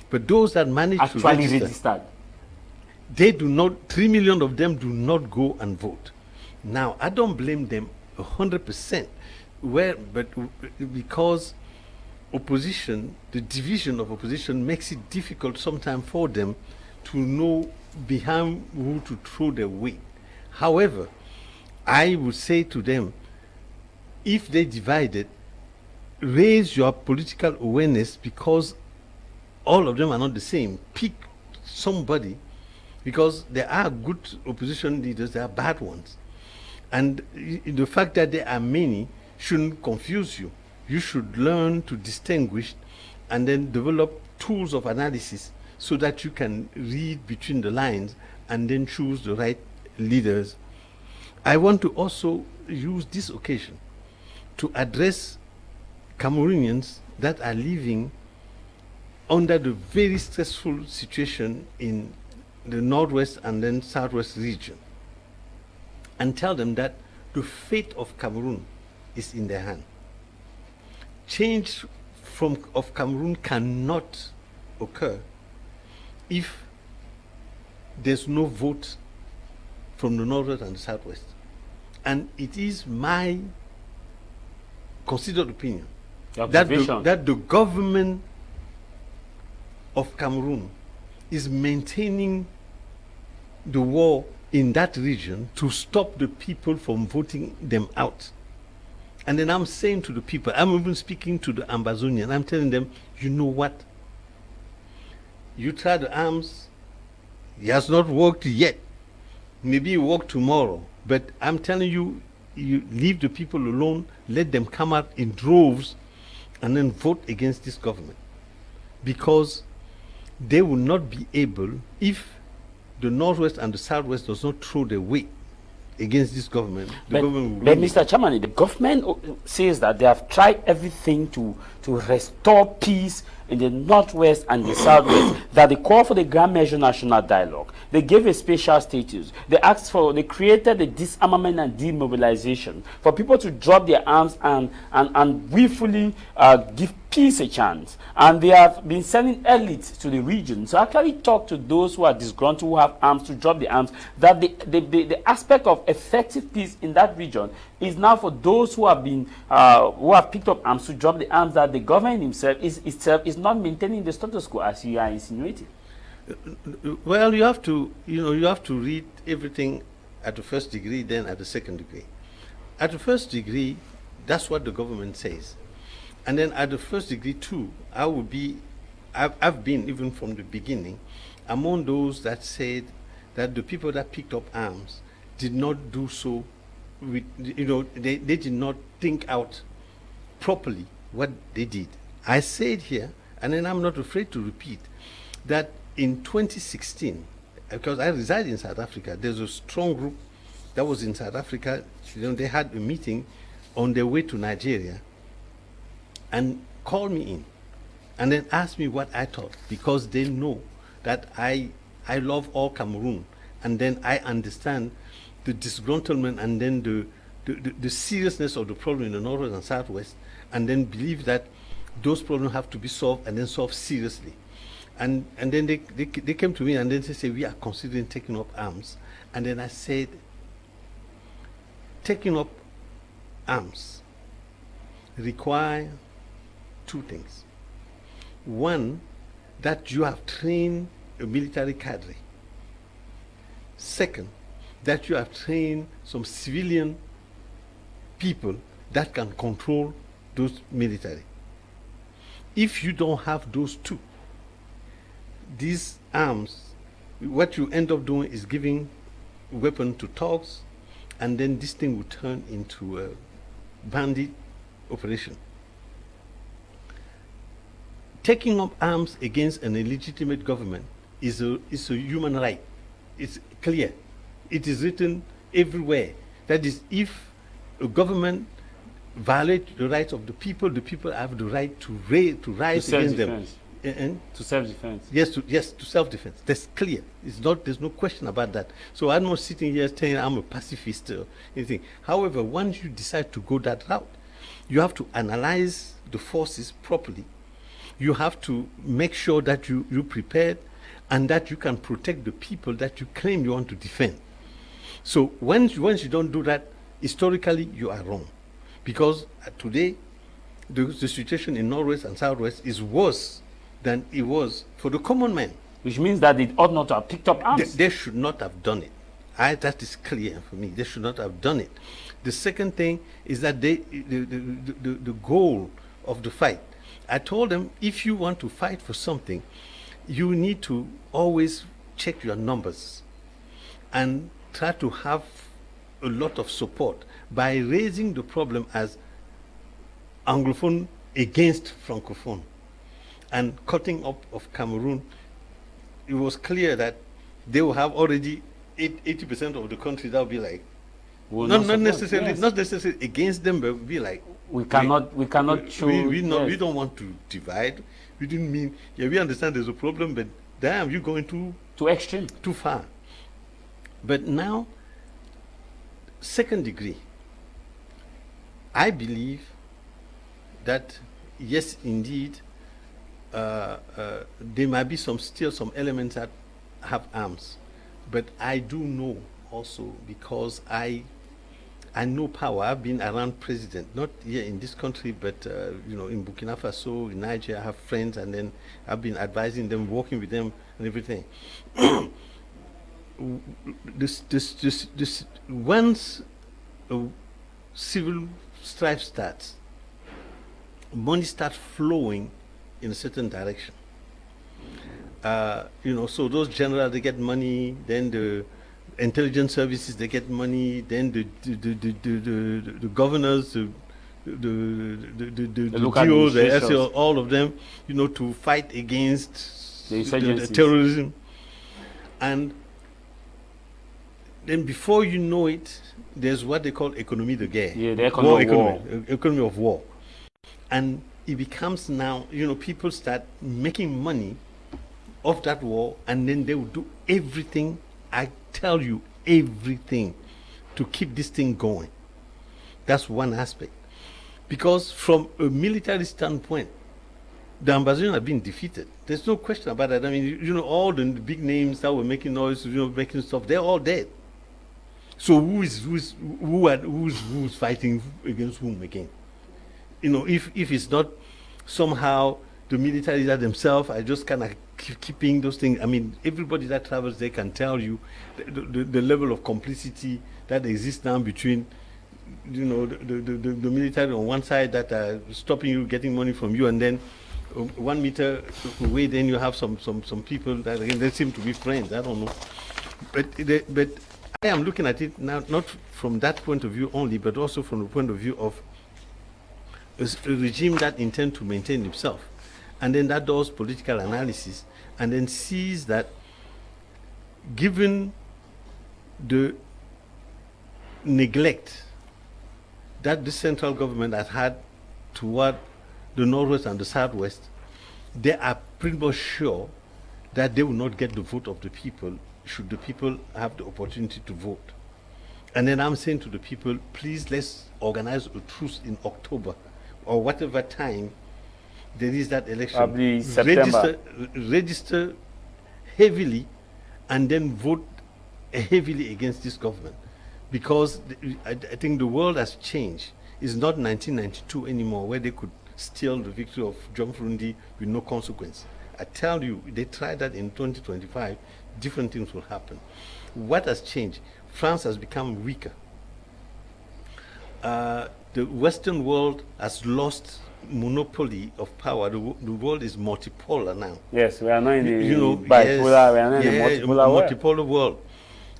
But those that managed to register, they do not, 3 million of them do not go and vote. Now, I don't blame them 100%, but because opposition, the division of opposition makes it difficult sometimes for them to know behind who to throw their weight. However, I would say to them, if they divided, raise your political awareness, because all of them are not the same. Pick somebody, because there are good opposition leaders, there are bad ones. And the fact that there are many shouldn't confuse you. You should learn to distinguish and then develop tools of analysis so that you can read between the lines and then choose the right leaders. I want to also use this occasion to address Cameroonians that are living under the very stressful situation in the northwest and then southwest region, and tell them that the fate of Cameroon is in their hand. Change of Cameroon cannot occur if there's no vote from the northwest and the southwest. And it is my considered opinion that the government of Cameroon is maintaining the war in that region to stop the people from voting them out. And then I'm saying to the people, I'm even speaking to the Ambazonian, I'm telling them, you know what? You try the arms He has not worked yet. Maybe he work tomorrow. But I'm telling you, you leave the people alone, let them come out in droves and then vote against this government. Because they will not be able, if the Northwest and the Southwest does not throw their weight against this government, the government will But win. Mr. Chairman, the government says that they have tried everything to restore peace in the Northwest and the Southwest, that they call for the Grand Measure National Dialogue. They gave a special status. They created a disarmament and demobilization for people to drop their arms and willfully give peace a chance. And they have been sending elites to the region. So actually talk to those who are disgruntled, who have arms, to drop the arms, that the aspect of effective peace in that region is now for those who have been who have picked up arms to drop the arms, that the government itself is not maintaining the status quo as you are insinuating. Well, you have to read everything at the first degree, then at the second degree. At the first degree, that's what the government says. And then at the first degree too, I've been, even from the beginning, among those that said that the people that picked up arms did not do so with, they did not think out properly what they did. I said here, and then I'm not afraid to repeat, that in 2016, because I reside in South Africa, there's a strong group that was in South Africa. They had a meeting on their way to Nigeria and called me in and then asked me what I thought, because they know that I love all Cameroon, and then I understand the disgruntlement and then the seriousness of the problem in the Northwest and Southwest, and then believe that those problems have to be solved, and then solved seriously. And then they came to me and then they said, we are considering taking up arms. And then I said, taking up arms require two things. One, that you have trained a military cadre. Second, that you have trained some civilian people that can control those military. If you don't have those two, these arms, what you end up doing is giving weapon to thugs, and then this thing will turn into a bandit operation. Taking up arms against an illegitimate government is a human right. It's clear. It is written everywhere. That is, if a government violates the rights of the people have the right to rise against them. To self-defense. Yes, to self-defense. That's clear. There's no question about that. So I'm not sitting here saying I'm a pacifist or anything. However, once you decide to go that route, you have to analyze the forces properly. You have to make sure that you're prepared and that you can protect the people that you claim you want to defend. So once you don't do that, historically you are wrong. Because today, the situation in Northwest and Southwest is worse than it was for the common man. Which means that it ought not to have picked up arms. They should not have done it. That is clear for me. They should not have done it. The second thing is that the goal of the fight, I told them, if you want to fight for something, you need to always check your numbers and try to have a lot of support by raising the problem as Anglophone against Francophone and cutting up of Cameroon. It was clear that they will have already 80% of the country that will be like, not necessarily against them, but be like, we cannot show. We don't want to divide. We didn't mean, we understand there's a problem, but damn, you're going too extreme, too far. But now, second degree, I believe that yes, indeed, there might be still some elements that have arms, but I do know also, because I know power. I've been around president, not here in this country, but in Burkina Faso, in Nigeria. I have friends, and then I've been advising them, working with them, and everything. Once a civil strife starts, money starts flowing in a certain direction. So those generals, they get money, then the intelligence services, they get money, then the governors, the local DOs, the administrations. SEO, all of them, to fight against The the insurgencies. terrorism. And then before you know it, there's what they call économie de guerre. Yeah, the economy of war. Economy of war. And it becomes now, people start making money off that war, and then they will do everything, I tell you, everything to keep this thing going. That's one aspect. Because from a military standpoint, the ambassadors have been defeated. There's no question about that. I mean, all the big names that were making noise, making stuff, they're all dead. So who's fighting against whom again? If it's not somehow the militaries are themselves are just kind of keeping those things. I mean, everybody that travels, they can tell you the level of complicity that exists now between, the military on one side that are stopping you, getting money from you, and then 1 meter away, then you have some people that, again, they seem to be friends. I don't know. But I am looking at it now, not from that point of view only, but also from the point of view of a regime that intends to maintain itself. And then that does political analysis and then sees that given the neglect that the central government has had toward the Northwest and the Southwest, they are pretty much sure that they will not get the vote of the people should the people have the opportunity to vote. And then I'm saying to the people, please, let's organize a truce in October or whatever time there is that election. Probably September. Register heavily and then vote heavily against this government. Because I think the world has changed. It's not 1992 anymore where they could steal the victory of John Frundi with no consequence. I tell you, they try that in 2025, different things will happen. What has changed? France has become weaker. The Western world has lost monopoly of power. The world is multipolar now. Yes, we are not in the bipolar, we are not in the multipolar world.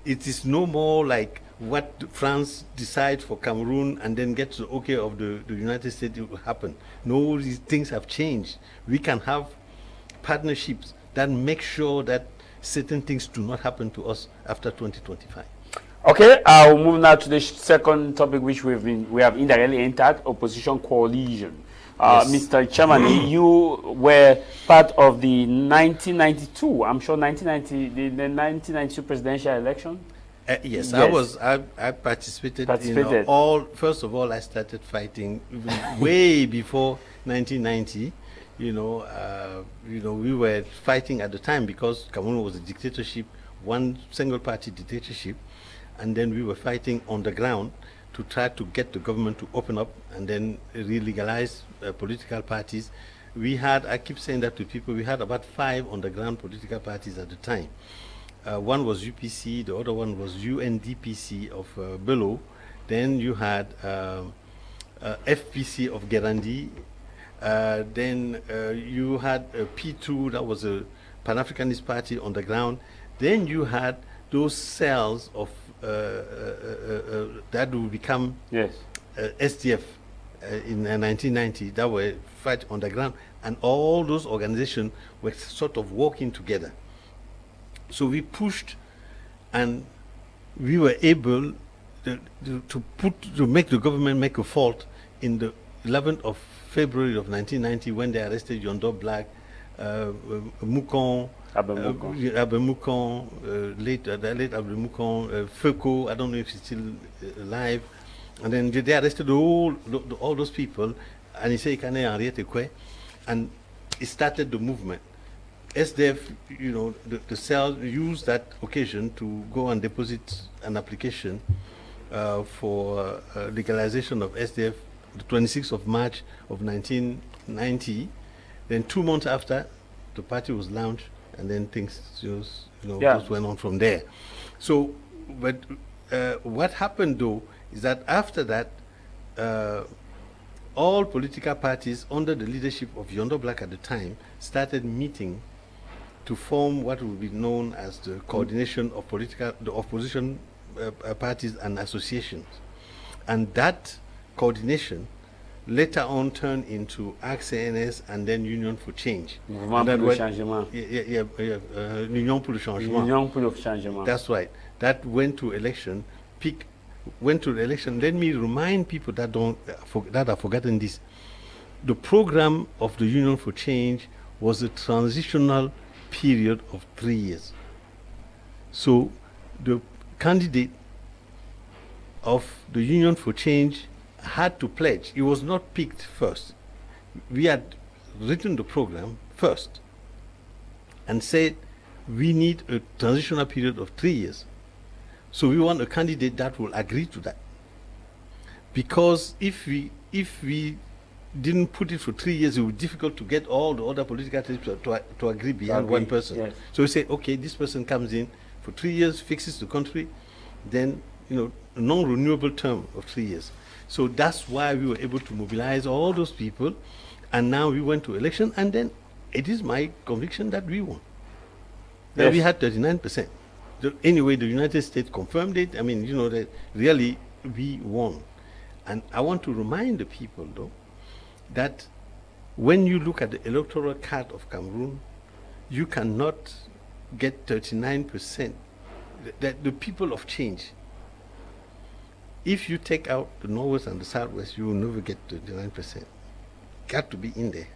It is no more like what France decides for Cameroon and then gets the okay of the United States, it will happen. No, these things have changed. We can have partnerships that make sure that certain things do not happen to us after 2025. Okay, I'll move now to the second topic which we have indirectly entered, opposition coalition. Yes. Mr. Chairman, you were part of the 1992, I'm sure 1990, the 1992 presidential election? Yes, Yes. I participated. First of all, I started fighting even way before 1990. We were fighting at the time because Cameroon was a dictatorship, one single party dictatorship, and then we were fighting on the ground to try to get the government to open up and then re-legalize political parties. I keep saying that to people, we had about 5 on the ground political parties at the time. One was UPC, the other one was UNDPC of Bello. Then you had FPC of Gerandi. Then you had P2, that was a Pan-Africanist party on the ground. Then you had those cells of that will become SDF in 1990 that were fight on the ground, and all those organizations were sort of working together. So we pushed, and we were able to make the government make a fault in the 11th of February of 1990 when they arrested Yondo Black, Mukon, Abemukon, late Abemukon, Feko, I don't know if he's still alive. And then they arrested all those people, and he said, and it started the movement. SDF, the cell used that occasion to go and deposit an application for legalization of SDF the 26th of March of 1990. Then 2 months after, the party was launched, and then things just went on from there. So, but what happened though is that after that, all political parties under the leadership of Yondo Black at the time started meeting to form what will be known as the coordination of the opposition parties and associations. And that coordination later on turned into ACNS and then Union for Change. Mouvement pour le changement. Union pour le changement. Union pour le changement. That's right. That went to election. Went to the election. Let me remind people that that have forgotten this. The program of the Union for Change was a transitional period of 3 years. So the candidate of the Union for Change had to pledge. He was not picked first. We had written the program first and said we need a transitional period of 3 years. So we want a candidate that will agree to that. Because if we didn't put it for 3 years, it would be difficult to get all the other political parties to agree beyond one person. Yes. So we say, okay, this person comes in for 3 years, fixes the country, then a non-renewable term of 3 years. So that's why we were able to mobilize all those people, and now we went to election, and then it is my conviction that we won. That we had 39%. Anyway, the United States confirmed it. I mean, that really we won. And I want to remind the people, though, that when you look at the electoral card of Cameroon, you cannot get 39%. The people of change, if you take out the Northwest and the Southwest, you will never get 39%. Got to be in there.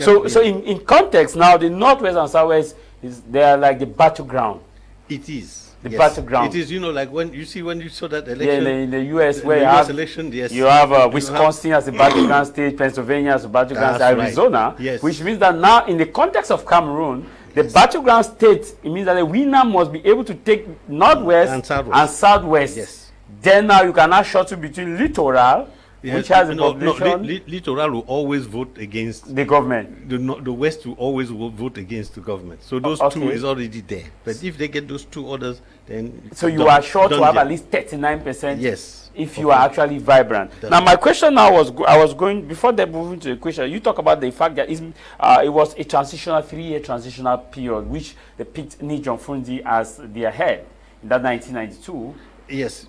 So in context now, the Northwest and Southwest, they are like the battleground. It is. The battleground. It is, like when you saw that election. Yeah, in the U.S. where you have Wisconsin as a battleground state, Pennsylvania as a battleground state, Arizona, yes. Which means that now in the context of Cameroon, the battleground state, it means that the winner must be able to take Northwest and Southwest. Yes. Then now you cannot shuttle between Littoral, which has a population. Littoral will always vote against the government. The West will always vote against the government. So those two is already there. But if they get those two others, then so you are sure to have at least 39%. Yes. If you are actually vibrant. Now, my question now I was going before they move into the question. You talk about the fact that it was a transitional 3-year transitional period, which they picked Nchupichem as their head in that 1992. Yes.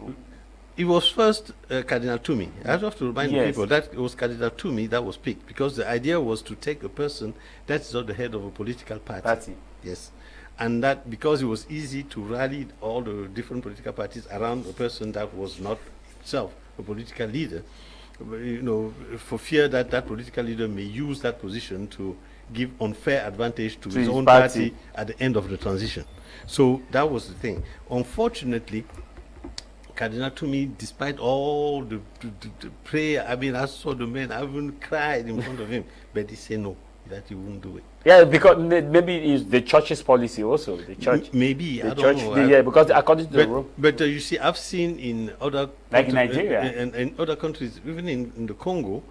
It was first Cardinal Tumi. I have to remind people that it was Cardinal Tumi that was picked because the idea was to take a person that's not the head of a political party. Yes. And that because it was easy to rally all the different political parties around a person that was not itself a political leader, for fear that that political leader may use that position to give unfair advantage to his own party at the end of the transition. So that was the thing. Unfortunately, Cardinal Tumi, despite all the prayer, I mean, I saw the man, I even cried in front of him, but he said no, that he wouldn't do it. Yeah, because maybe it's the church's policy also. The church, maybe I don't know. Because according to the rule. But you see, I've seen in other like in Nigeria and in other countries, even in the Congo,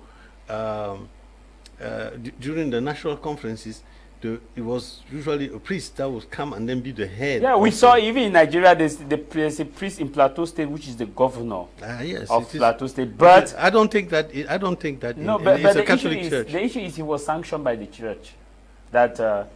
during the national conferences. It was usually a priest that would come and then be the head. Yeah, we saw even in Nigeria there's a priest in Plateau State which is the governor of Plateau State. But I don't think that. No, but it's the a Catholic church. The issue is he was sanctioned by the church. That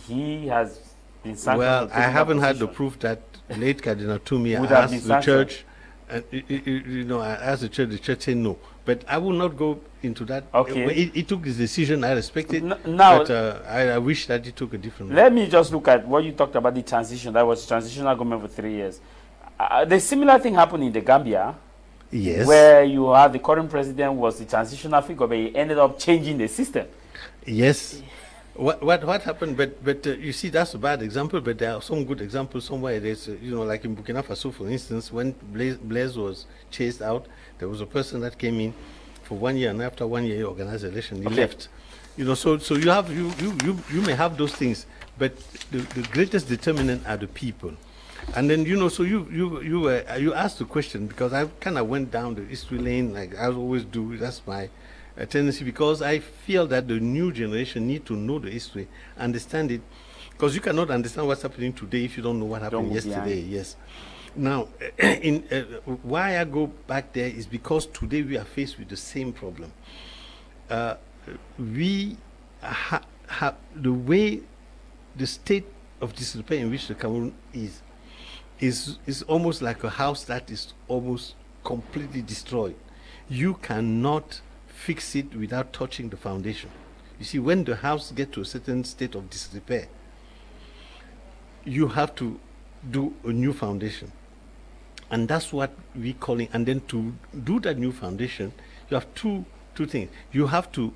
he has been sanctioned. Well, I haven't had the proof that late Cardinal Tumi asked the church, and I asked the church said no. But I will not go into that. Okay. He took his decision. I respect it. Now, but I wish that he took a different. Let me just look at what you talked about the transition. That was transitional government for 3 years. The similar thing happened in the Gambia. Yes. Where you have the current president was the transitional figure, but he ended up changing the system. Yes. What happened? But you see, that's a bad example. But there are some good examples somewhere. There's like in Burkina Faso, for instance, when Blaise was chased out, there was a person that came in for 1 year, and after 1 year, he organized an election. He left. So you have you may have those things, but the greatest determinant are the people. And then so you asked the question because I kind of went down the history lane like I always do. That's my tendency because I feel that the new generation need to know the history, understand it, because you cannot understand what's happening today if you don't know what happened yesterday. Yes. Now, why I go back there is because today we are faced with the same problem. We have the way the state of disrepair in which the Cameroon is almost like a house that is almost completely destroyed. You cannot fix it without touching the foundation. You see, when the house gets to a certain state of disrepair, you have to do a new foundation. And that's what we're calling. And then to do that new foundation, you have two things. You have to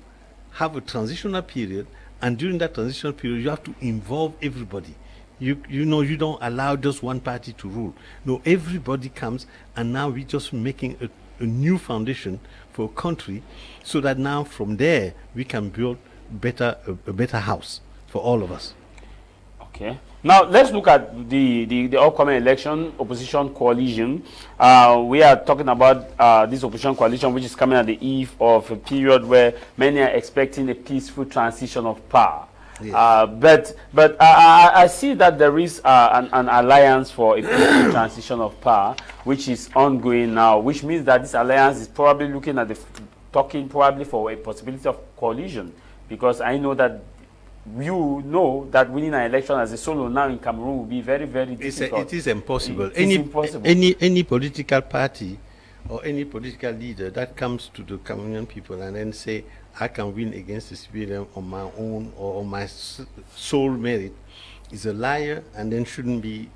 have a transitional period, and during that transitional period, you have to involve everybody. You know, you don't allow just one party to rule. No, everybody comes, and now we're just making a new foundation for a country, so that now from there we can build a better house for all of us. Okay. Now let's look at the upcoming election, opposition coalition. We are talking about this opposition coalition, which is coming at the eve of a period where many are expecting a peaceful transition of power. Yes. But I see that there is an alliance for a peaceful transition of power, which is ongoing now, which means that this alliance is probably looking at talking probably for a possibility of coalition, because I know that you know that winning an election as a solo now in Cameroon will be very, very difficult. It is impossible. Impossible. Any political party or any political leader that comes to the Cameroonian people and then say, I can win against the civilian on my own or on my sole merit, is a liar, and then shouldn't be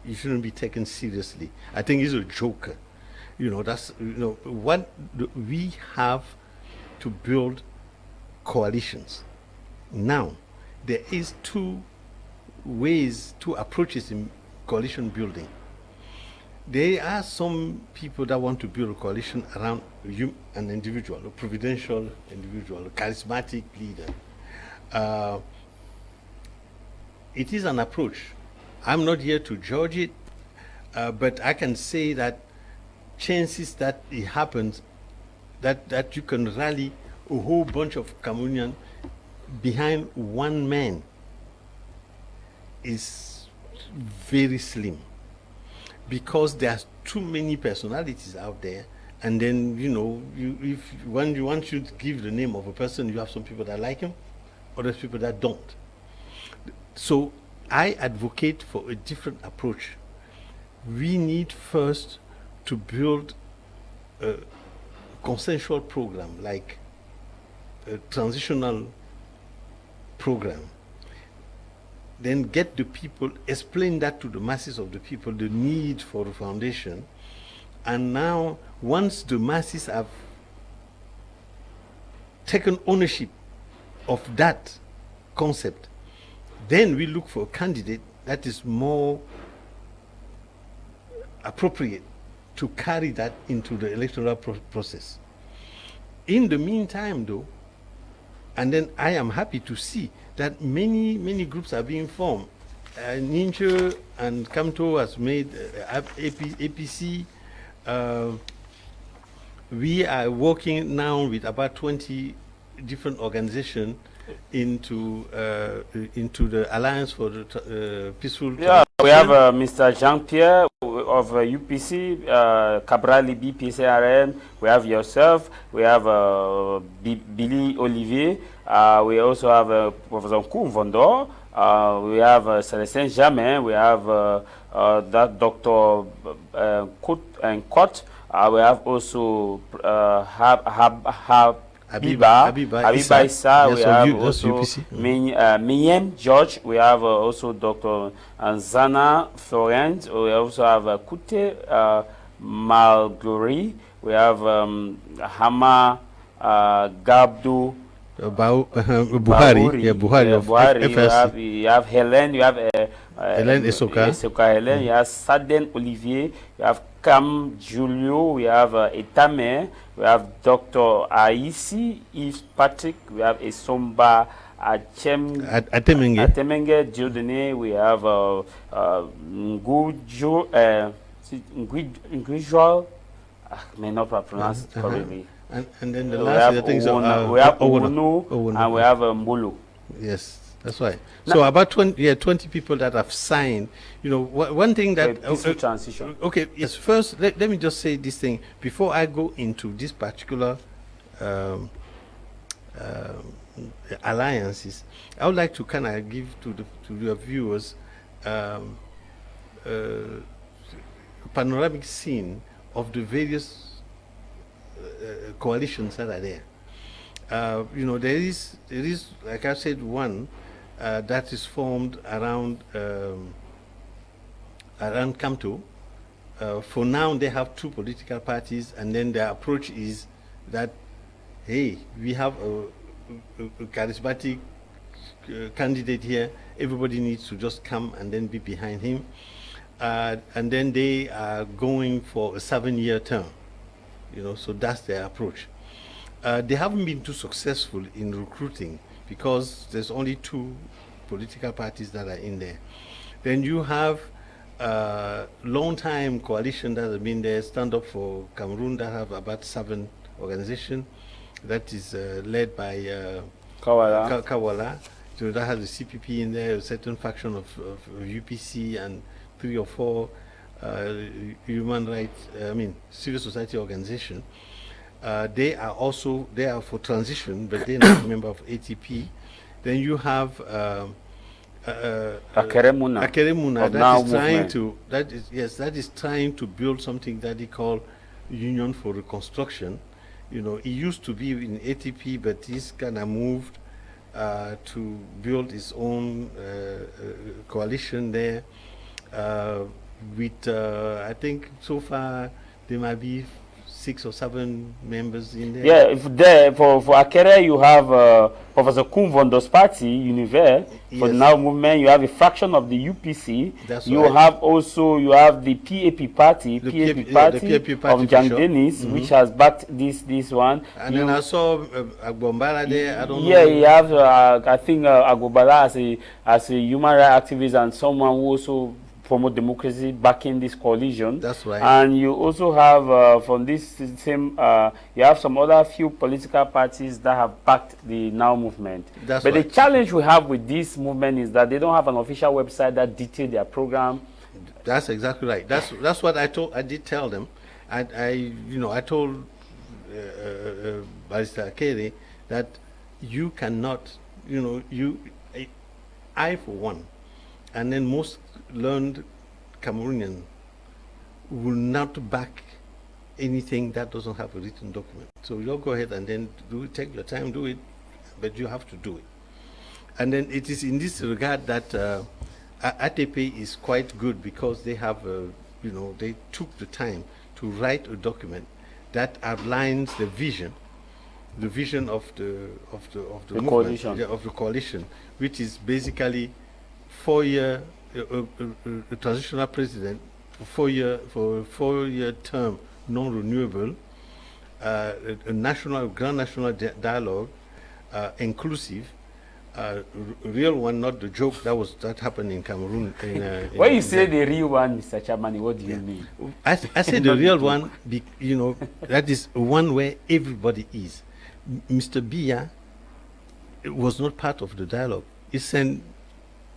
taken seriously. I think he's a joker. You know, that's, you know, we have to build coalitions. Now, there is two approaches in coalition building. There are some people that want to build a coalition around an individual, a providential individual, a charismatic leader. It is an approach. I'm not here to judge it, but I can say that chances that it happens, that you can rally a whole bunch of Cameroonians behind one man, is very slim, because there's too many personalities out there. And then, you know, when you want to give the name of a person, you have some people that like him, other people that don't. So I advocate for a different approach. We need first to build a consensual program, like a transitional program. Then get the people, explain that to the masses of the people, the need for the foundation. And now, once the masses have taken ownership of that concept, then we look for a candidate that is more appropriate to carry that into the electoral process. In the meantime, though, and then I am happy to see that many groups are being formed. Ninja and Kamto has made APC. We are working now with about 20 different organizations into the Alliance for the Peaceful. Yeah, we have Mr. Jean-Pierre of UPC, Cabral Libi, PCRN. We have yourself. We have Billy Olivier. We also have Professor Koumvondor. We have Célestin Jamin. We have that Dr. Kut and Kot. We have also Abiba Issa. We have also Miyem George. We have also Dr. Anzana Florent. We also have Kute Malglory. We have Hama Gabdu Buhari. Buhari. You have Helen. You have Helen Esoka. Helen. You have Saden Olivier. You have Cam Julio. We have Etame. We have Dr. Aisi Yves Patrick. We have Esomba Atemenge Dieudonné. We have Ngujo. I may not pronounce it correctly. And then the last things we have Owonu and we have Mbulu. Yes, that's right. So about 20 people that have signed. You know, one thing that peaceful transition. Okay, yes. First, let me just say this thing before I go into this particular alliances, I would like to kind of give to your viewers a panoramic scene of the various coalitions that are there. There is, like I said, one that is formed around Kamto. For now, they have two political parties, and then their approach is that, hey, we have a charismatic candidate here. Everybody needs to just come and then be behind him. And then they are going for a 7-year term. So that's their approach. They haven't been too successful in recruiting because there's only two political parties that are in there. Then you have long-time coalition that have been there, Stand Up for Cameroon, that have about 7 organizations. That is led by Kawala. So that has the CPP in there, a certain faction of UPC, and 3 or 4 human rights, civil society organization. They are for transition, but they're not a member of ATP. Then you have Akeremuna that is trying to build something that they call Union for Reconstruction. It used to be in ATP, but he's kind of moved to build his own coalition there. With I think so far there might be 6 or 7 members in there. Yeah, for Akere you have Professor Kumvondo's party, Univer. For the Now Movement, you have a fraction of the UPC. That's you right. have the PAP party, PAP of Jan Dennis, which has backed this one. And then I saw Agbombala there. I don't know. Yeah, you have I think Agbobala as a human rights activist and someone who also promote democracy backing this coalition. That's right. And you also have from this same you have some other few political parties that have backed the Now Movement. That's but right. The challenge we have with this movement is that they don't have an official website that details their program. That's exactly right. That's what I did tell them. I told Barrister Akeba that you cannot, I for one, and then most learned Cameroonian will not back anything that doesn't have a written document. So you'll go ahead and then take your time, do it, but you have to do it. And then it is in this regard that ATP is quite good because they have, they took the time to write a document that outlines the vision of the coalition, which is basically 4-year a transitional president for a 4-year term, non-renewable, a grand national dialogue, inclusive, real one, not the joke that happened in Cameroon. When you say the real one, Mr. Chairman, what do you mean? I say the real one, that is one where everybody is. Mr. Biya was not part of the dialogue. He sent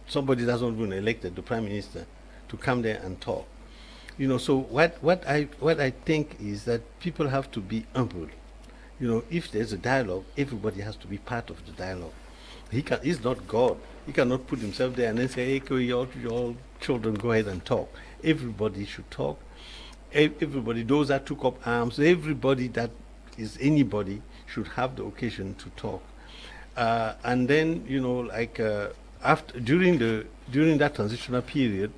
somebody that's not been elected, the prime minister, to come there and talk. So what I think is that people have to be humble. If there's a dialogue, everybody has to be part of the dialogue. He's not God. He cannot put himself there and then say, hey, your children, go ahead and talk. Everybody should talk. Everybody, those that took up arms, everybody that is anybody should have the occasion to talk. And then, during that transitional period,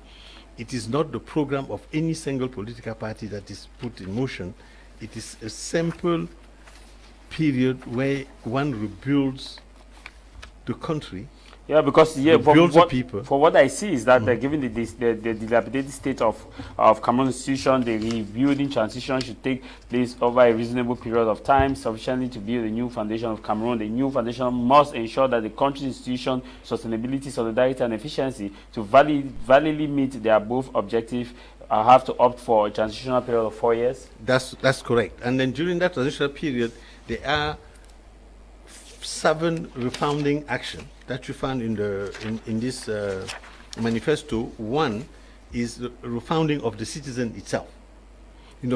it is not the program of any single political party that is put in motion. It is a simple period where one rebuilds the country. Yeah, because for what I see is that given the dilapidated state of Cameroon institution, the rebuilding transition should take place over a reasonable period of time, sufficiently to build a new foundation of Cameroon. The new foundation must ensure that the country's institution, sustainability, solidarity, and efficiency to validly meet their both objectives have to opt for a transitional period of 4 years. That's correct. And then during that transitional period, there are 7 refounding actions that you found in this manifesto. One is the refounding of the citizen itself.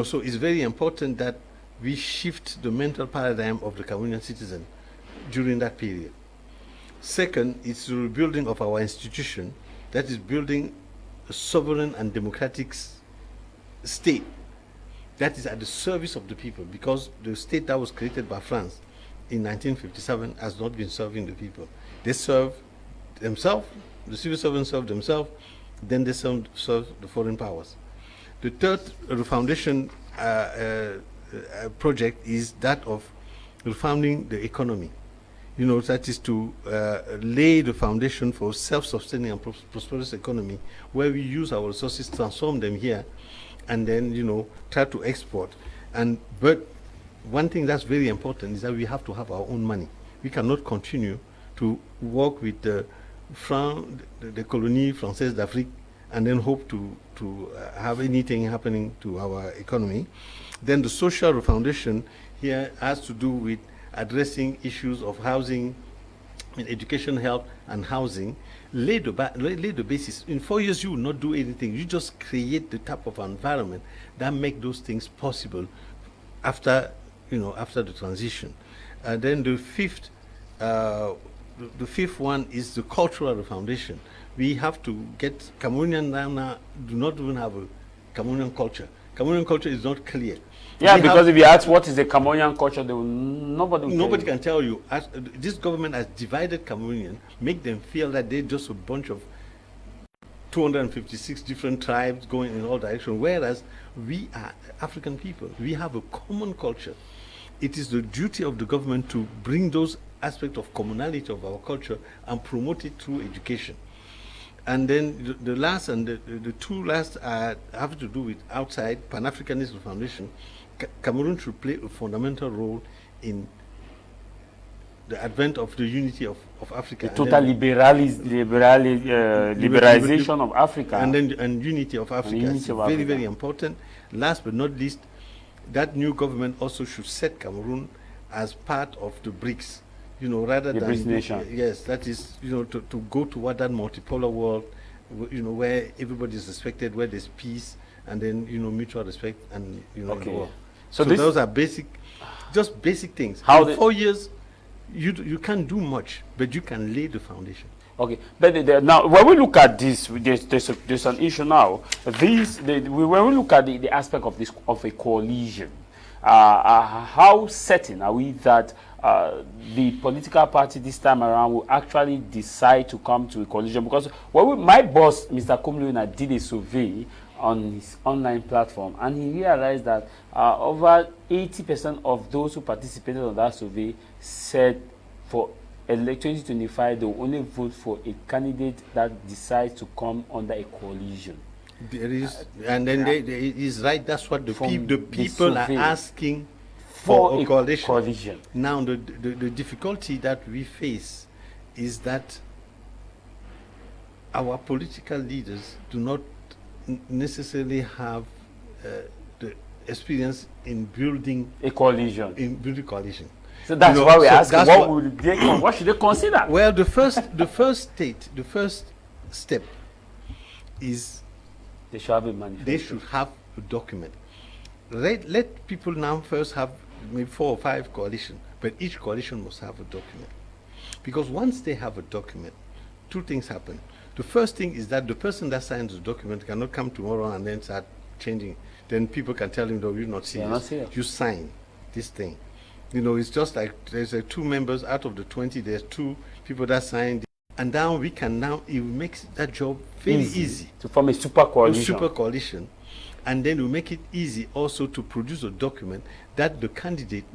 So it's very important that we shift the mental paradigm of the Cameroonian citizen during that period. Second, it's the rebuilding of our institution, that is building a sovereign and democratic state that is at the service of the people, because the state that was created by France in 1957 has not been serving the people. They serve themselves, the civil servants serve themselves, then they serve the foreign powers. The third foundation project is that of refounding the economy. You know, that is to lay the foundation for self-sustaining and prosperous economy, where we use our resources, transform them here, and then, you know, try to export. But one thing that's very important is that we have to have our own money. We cannot continue to work with the colonie française d'Afrique and then hope to have anything happening to our economy. Then the social refoundation here has to do with addressing issues of housing, education, health, and housing. Lay the basis. In 4 years, you will not do anything. You just create the type of environment that make those things possible after, you know, after the transition. Then the fifth one is the cultural foundation. We have to get Cameroonian now do not even have a Cameroonian culture. Cameroonian culture is not clear. Yeah, because if you ask what is the Cameroonian culture, nobody can tell you. This government has divided Cameroonian, make them feel that they're just a bunch of 256 different tribes going in all directions, whereas we are African people. We have a common culture. It is the duty of the government to bring those aspects of commonality of our culture and promote it through education. And then the last and the two last have to do with outside Pan-Africanism Foundation. Cameroon should play a fundamental role in the advent of the unity of Africa. The total liberalization of Africa. And unity of Africa. It's very, very important. Last but not least, that new government also should set Cameroon as part of the BRICS. You know, rather the than BRICS nation. Yes, that is, you know, to go toward that multipolar world, you know, where everybody is respected, where there's peace, and then, you know, mutual respect, and, you know, the world. So those are just basic things. How in 4 years, you can't do much, but you can lay the foundation. Okay, but now when we look at this, there's an issue now. When we look at the aspect of this of a coalition, how certain are we that the political party this time around will actually decide to come to a coalition? Because my boss, Mr. Kumluina, did a survey on his online platform, and he realized that over 80% of those who participated on that survey said for 2025 they will only vote for a candidate that decides to come under a coalition. There is, and then is right. That's what the people are asking for a coalition. Now, the difficulty that we face is that our political leaders do not necessarily have the experience in building a coalition. So that's why we're asking, what should they consider? Well, the first step is they should have a manifesto. They should have a document. Let people now first have maybe 4 or 5 coalitions, but each coalition must have a document. Because once they have a document, 2 things happen. The first thing is that the person that signs the document cannot come tomorrow and then start changing. Then people can tell him, no, you're not serious. You sign this thing. You know, it's just like there's 2 members out of the 20, there's 2 people that signed. And now it makes that job very easy. To form a super coalition. A super coalition. And then we make it easy also to produce a document that the candidate,